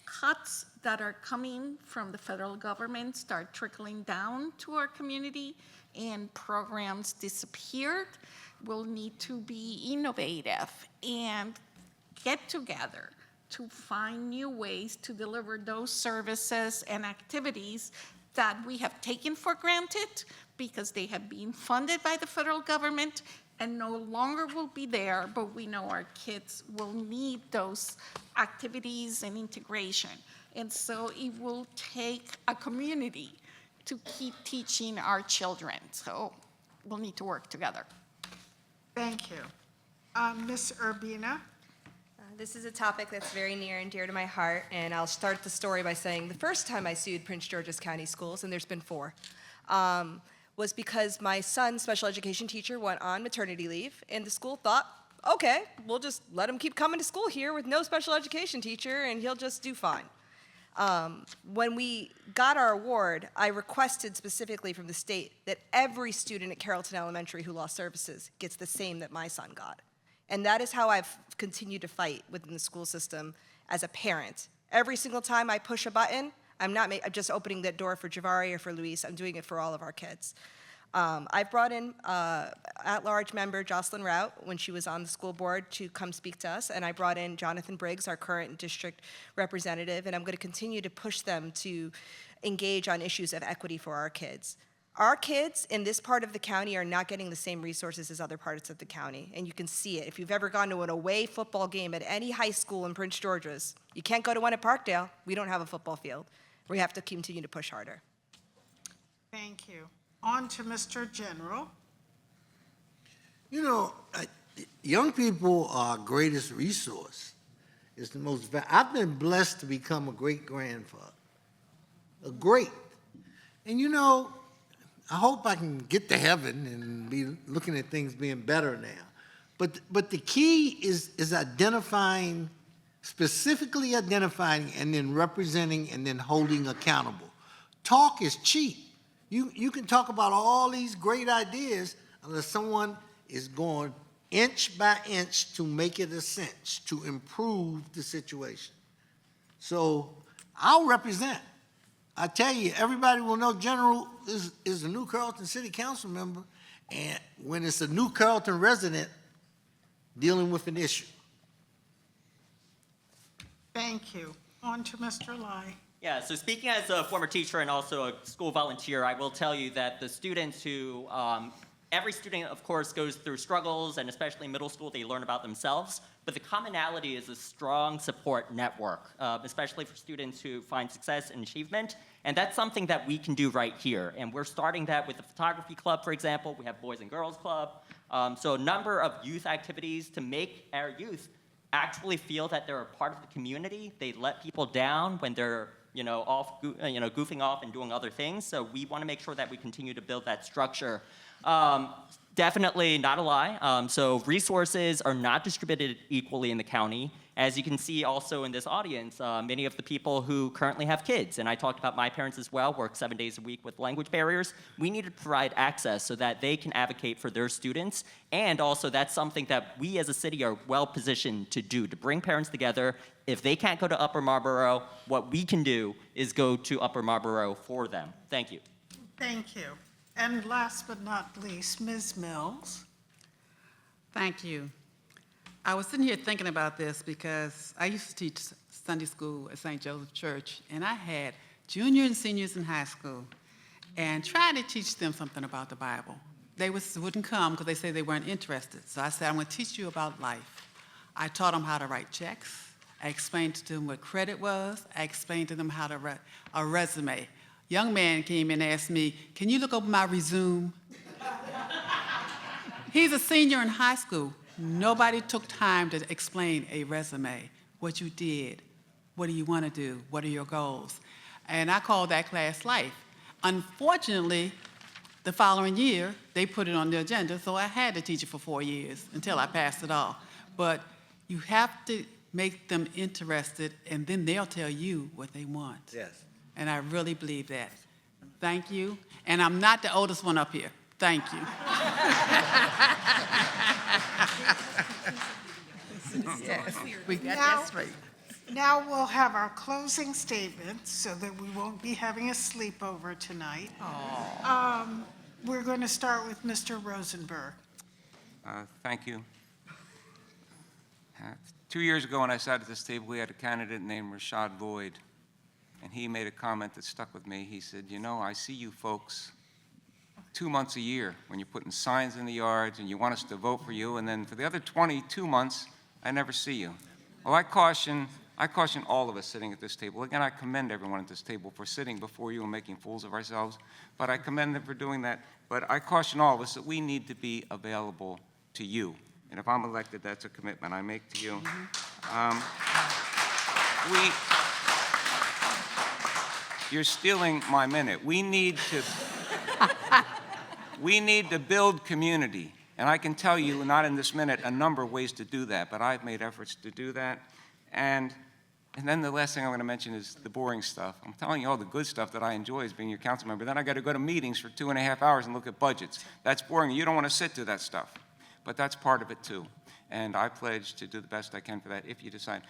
cuts that are coming from the federal government start trickling down to our community and programs disappeared. We'll need to be innovative and get together to find new ways to deliver those services and activities that we have taken for granted because they have been funded by the federal government and no longer will be there, but we know our kids will need those activities and integration. And so it will take a community to keep teaching our children. So we'll need to work together. Thank you. Ms. Urbina? This is a topic that's very near and dear to my heart, and I'll start the story by saying the first time I sued Prince George's County Schools, and there's been 4, was because my son's special education teacher went on maternity leave, and the school thought, okay, we'll just let him keep coming to school here with no special education teacher, and he'll just do fine. When we got our award, I requested specifically from the state that every student at Carrollton Elementary who lost services gets the same that my son got. And that is how I've continued to fight within the school system as a parent. Every single time I push a button, I'm just opening that door for Javari or for Luis. I'm doing it for all of our kids. I brought in at-large member Jocelyn Rout when she was on the school board to come speak to us, and I brought in Jonathan Briggs, our current district representative, and I'm going to continue to push them to engage on issues of equity for our kids. Our kids in this part of the county are not getting the same resources as other parts of the county, and you can see it. If you've ever gone to an away football game at any high school in Prince George's, you can't go to one at Parkdale. We don't have a football field. We have to continue to push harder. Thank you. On to Mr. General. You know, young people are our greatest resource. It's the most, I've been blessed to become a great-grandfather. A great. And you know, I hope I can get to heaven and be looking at things being better now. But the key is identifying, specifically identifying and then representing and then holding accountable. Talk is cheap. You can talk about all these great ideas unless someone is going inch by inch to make it a cinch, to improve the situation. So I'll represent. I tell you, everybody will know General is a new Carrollton City Council member, and when it's a new Carrollton resident dealing with an issue. Thank you. On to Mr. Lai. Yeah, so speaking as a former teacher and also a school volunteer, I will tell you that the students who, every student, of course, goes through struggles, and especially in middle school, they learn about themselves. But the commonality is a strong support network, especially for students who find success and achievement. And that's something that we can do right here. And we're starting that with the photography club, for example. We have Boys and Girls Club. So a number of youth activities to make our youth actually feel that they're a part of the community. They let people down when they're goofing off and doing other things. So we want to make sure that we continue to build that structure. Definitely not a lie. So resources are not distributed equally in the county. As you can see also in this audience, many of the people who currently have kids, and I talked about my parents as well, work 7 days a week with language barriers. We need to provide access so that they can advocate for their students. And also that's something that we as a city are well positioned to do, to bring parents together. If they can't go to Upper Marlboro, what we can do is go to Upper Marlboro for them. Thank you. Thank you. And last but not least, Ms. Mills. Thank you. I was sitting here thinking about this because I used to teach Sunday school at St. Joseph Church, and I had juniors and seniors in high school, and tried to teach them something about the Bible. They wouldn't come because they said they weren't interested. So I said, I'm going to teach you about life. I taught them how to write checks. I explained to them what credit was. I explained to them how to write a resume. Young man came in and asked me, can you look over my resume? He's a senior in high school. Nobody took time to explain a resume, what you did, what do you want to do, what are your goals? And I call that class life. Unfortunately, the following year, they put it on the agenda, so I had to teach it for 4 years until I passed it all. But you have to make them interested, and then they'll tell you what they want. Yes. And I really believe that. Thank you. And I'm not the oldest one up here. Thank you. Yes, we got Now- that straight. Now we'll have our closing statements so that we won't be having a sleepover tonight. We're going to start with Mr. Rosenberg. Thank you. 2 years ago, when I sat at this table, we had a candidate named Rashad Lloyd, and he made a comment that stuck with me. He said, you know, I see you folks 2 months a year when you're putting signs in the yards and you want us to vote for you, and then for the other 22 months, I never see you. Well, I caution all of us sitting at this table. Again, I commend everyone at this table for sitting before you and making fools of ourselves, but I commend them for doing that. But I caution all of us that we need to be available to you. And if I'm elected, that's a commitment I make to you. You're stealing my minute. We need to build community. And I can tell you, not in this minute, a number of ways to do that, but I've made efforts to do that. And then the last thing I'm going to mention is the boring stuff. I'm telling you all the good stuff that I enjoy as being your council member. Then I got to go to meetings for 2.5 hours and look at budgets. That's boring. You don't want to sit through that stuff. But that's part of it, too. And I pledge to do the best I can for that if you decide.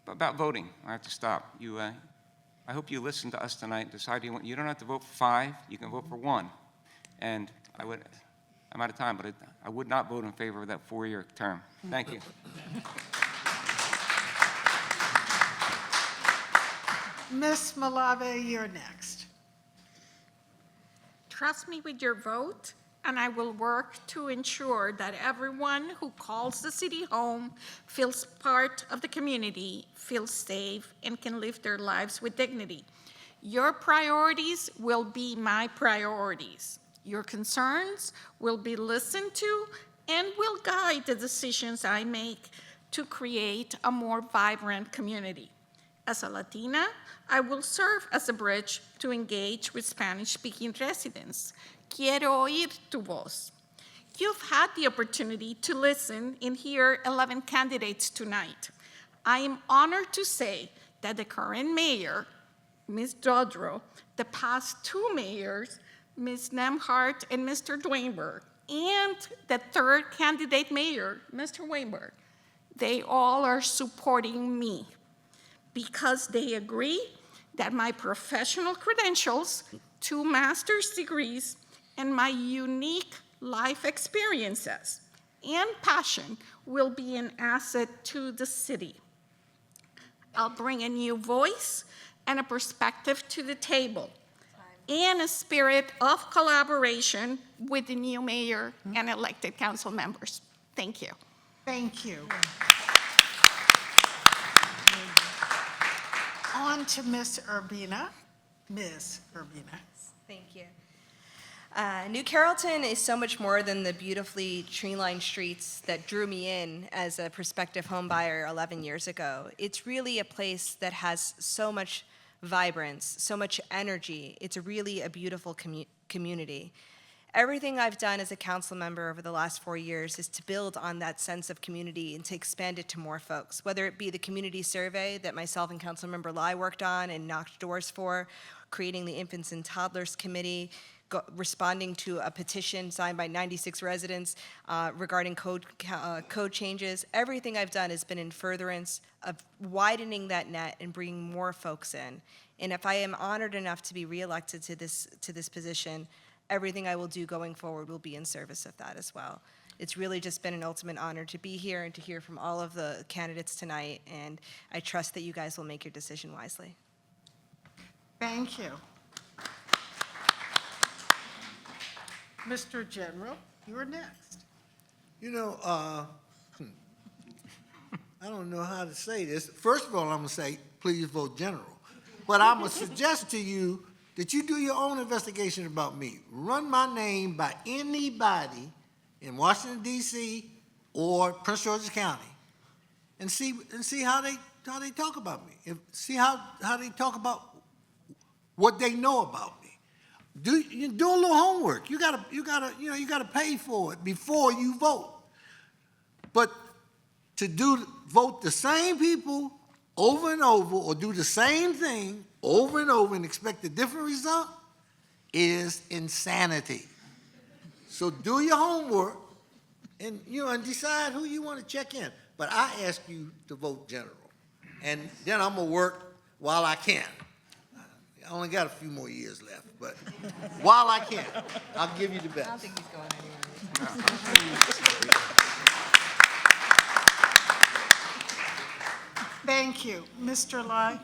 But about voting, I have to stop. I hope you listen to us tonight and decide you want. You don't have to vote for 5. You can vote for 1. And I'm out of time, but I would not vote in favor of that 4-year term. Thank you. Ms. Malave, you're next. Trust me with your vote, and I will work to ensure that everyone who calls the city home feels part of the community, feels safe, and can live their lives with dignity. Your priorities will be my priorities. Your concerns will be listened to and will guide the decisions I make to create a more vibrant community. As a Latina, I will serve as a bridge to engage with Spanish-speaking residents. Quiero oír tu voz. You've had the opportunity to listen and hear 11 candidates tonight. I am honored to say that the current mayor, Ms. Dodro, the past 2 mayors, Ms. Nemhart and Mr. Dwainberg, and the third candidate mayor, Mr. Weinberg, they all are supporting me because they agree that my professional credentials, 2 master's degrees, and my unique life experiences and passion will be an asset to the city. I'll bring a new voice and a perspective to the table and a spirit of collaboration with the new mayor and elected council members. Thank you. Thank you. On to Ms. Urbina. Ms. Urbina. Thank you. New Carrollton is so much more than the beautifully tree-lined streets that drew me in as a prospective home buyer 11 years ago. It's really a place that has so much vibrance, so much energy. It's really a beautiful community. Everything I've done as a council member over the last 4 years is to build on that sense of community and to expand it to more folks, whether it be the community survey that myself and Councilmember Lai worked on and knocked doors for, creating the Infants and Toddlers Committee, responding to a petition signed by 96 residents regarding code changes. Everything I've done has been in furtherance of widening that net and bringing more folks in. And if I am honored enough to be reelected to this position, everything I will do going forward will be in service of that as well. It's really just been an ultimate honor to be here and to hear from all of the candidates tonight, and I trust that you guys will make your decision wisely. Thank you. Mr. General, you're next. You know, I don't know how to say this. First of all, I'm going to say, please vote general. But I'm going to suggest to you that you do your own investigation about me. Run my name by anybody in Washington, D.C. or Prince George's County and see how they talk about me. See how they talk about what they know about me. Do a little homework. You gotta pay for it before you vote. But to vote the same people over and over, or do the same thing over and over and expect a different result is insanity. So do your homework and decide who you want to check in. But I ask you to vote general, and then I'm gonna work while I can. I only got a few more years left, but while I can, I'll give you the best. I don't think he's going anywhere. Thank you. Mr. Lai?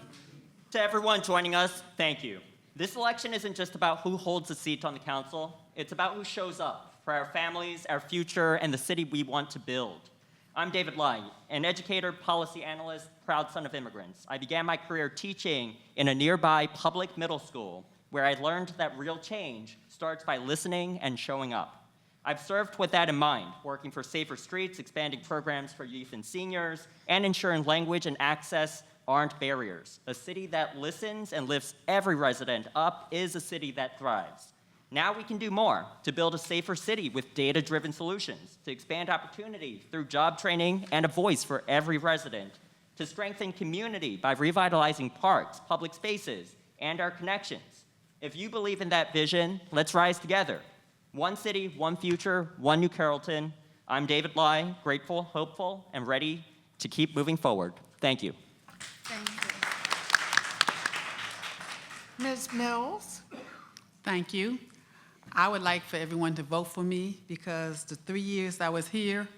To everyone joining us, thank you. This election isn't just about who holds a seat on the council. It's about who shows up for our families, our future, and the city we want to build. I'm David Lai, an educator, policy analyst, proud son of immigrants. I began my career teaching in a nearby public middle school where I learned that real change starts by listening and showing up. I've served with that in mind, working for safer streets, expanding programs for youth and seniors, and ensuring language and access aren't barriers. A city that listens and lifts every resident up is a city that thrives. Now we can do more to build a safer city with data-driven solutions, to expand opportunity through job training and a voice for every resident, to strengthen community by revitalizing parks, public spaces, and our connections. If you believe in that vision, let's rise together. One city, one future, one new Carrollton. I'm David Lai, grateful, hopeful, and ready to keep moving forward. Thank you. Thank you. Ms. Mills? Thank you. I would like for everyone to vote for me because the 3 years I was here,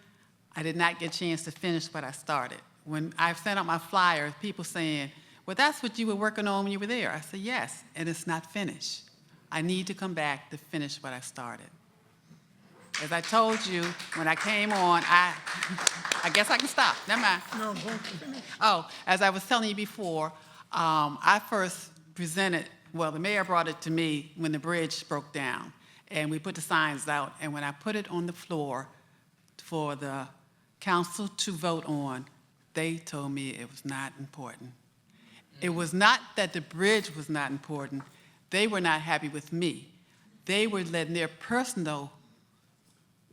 I did not get a chance to finish what I started. When I sent out my flyers, people saying, well, that's what you were working on when you were there. I said, yes, and it's not finished. I need to come back to finish what I started. As I told you, when I came on, I guess I can stop. Never mind. No, don't finish. Oh, as I was telling you before, I first presented, well, the mayor brought it to me when the bridge broke down, and we put the signs out, and when I put it on the floor for the council to vote on, they told me it was not important. It was not that the bridge was not important. They were not happy with me. They were letting their personal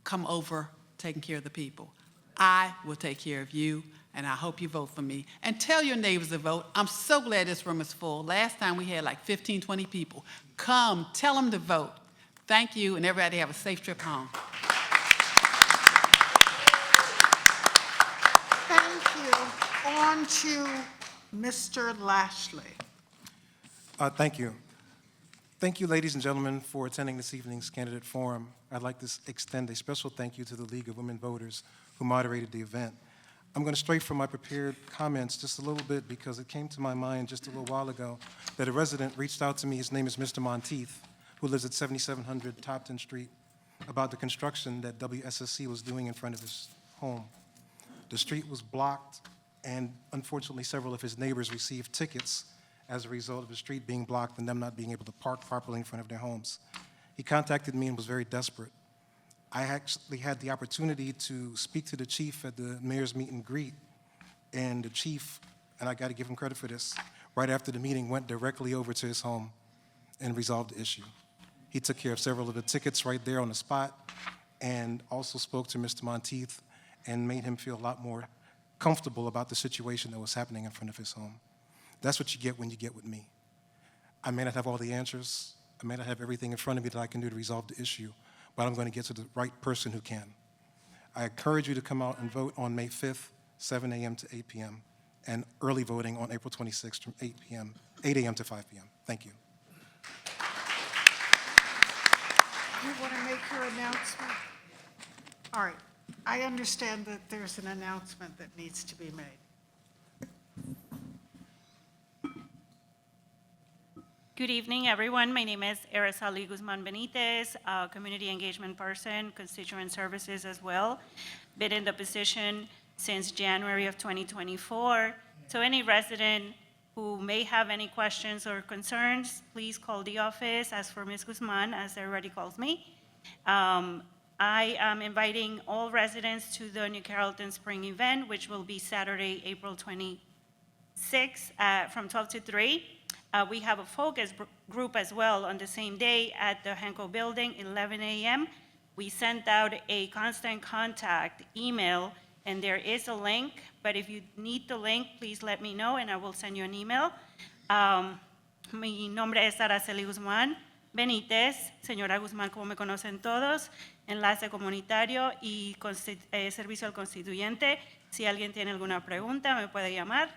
come over taking care of the people. I will take care of you, and I hope you vote for me. And tell your neighbors to vote. I'm so glad this room is full. Last time we had like 15, 20 people. Come, tell them to vote. Thank you, and everybody have a safe trip home. Thank you. On to Mr. Lashley. Thank you. Thank you, ladies and gentlemen, for attending this evening's candidate forum. I'd like to extend a special thank you to the League of Women Voters who moderated the event. I'm going to stray from my prepared comments just a little bit because it came to my mind just a little while ago that a resident reached out to me. His name is Mr. Monteith, who lives at 7700 Topton Street, about the construction that WSSC was doing in front of his home. The street was blocked, and unfortunately, several of his neighbors received tickets as a result of the street being blocked and them not being able to park properly in front of their homes. He contacted me and was very desperate. I actually had the opportunity to speak to the chief at the mayor's meet and greet, and the chief, and I got to give him credit for this, right after the meeting went directly over to his home and resolved the issue. He took care of several of the tickets right there on the spot and also spoke to Mr. Monteith and made him feel a lot more comfortable about the situation that was happening in front of his home. That's what you get when you get with me. I may not have all the answers. I may not have everything in front of me that I can do to resolve the issue, but I'm going to get to the right person who can. I encourage you to come out and vote on May 5th, 7 a.m. to 8 p.m., and early voting on April 26th from 8 a.m. to 5 p.m. Thank you. You want to make your announcement? All right. I understand that there's an announcement that needs to be made. Good evening, everyone. My name is Araceli Guzman Benitez, community engagement person, constituent services as well. Been in the position since January of 2024. So any resident who may have any questions or concerns, please call the office. As for Ms. Guzman, as everybody calls me. I am inviting all residents to the New Carrollton Spring event, which will be Saturday, April 26th from 12 to 3. We have a focus group as well on the same day at the Henkel Building, 11 a.m. We sent out a constant contact email, and there is a link, but if you need the link, please let me know, and I will send you an email. Mi nombre es Araceli Guzmán Benítez, señora Guzmán, como me conocen todos, enlace comunitario y servicio al constituyente. Si alguien tiene alguna pregunta, me puede llamar.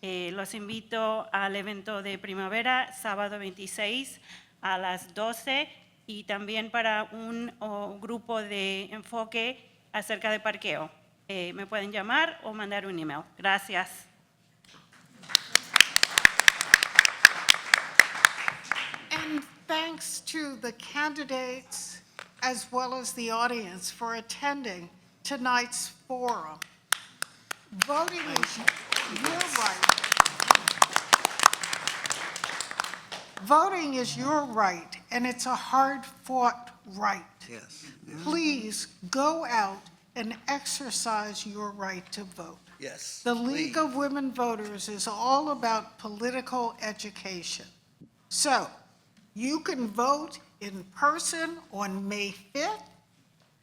Los invito al evento de primavera, sábado 26 a las 12, y también para un grupo de enfoque acerca de parqueo. Me pueden llamar o mandar un email. Gracias. And thanks to the candidates as well as the audience for attending tonight's forum. Voting is your right. Voting is your right, and it's a hard-fought right. Yes, Please go out and exercise your right to vote. yes. The League of Women Voters is all about political education. So, you can vote in person on May 5th,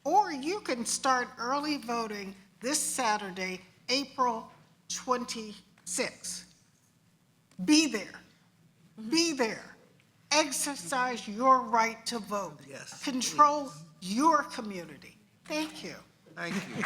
or you can start early voting this Saturday, April 26th. Be there. Be there. Exercise your right to vote. Yes, Control your community. Thank you. Thank you.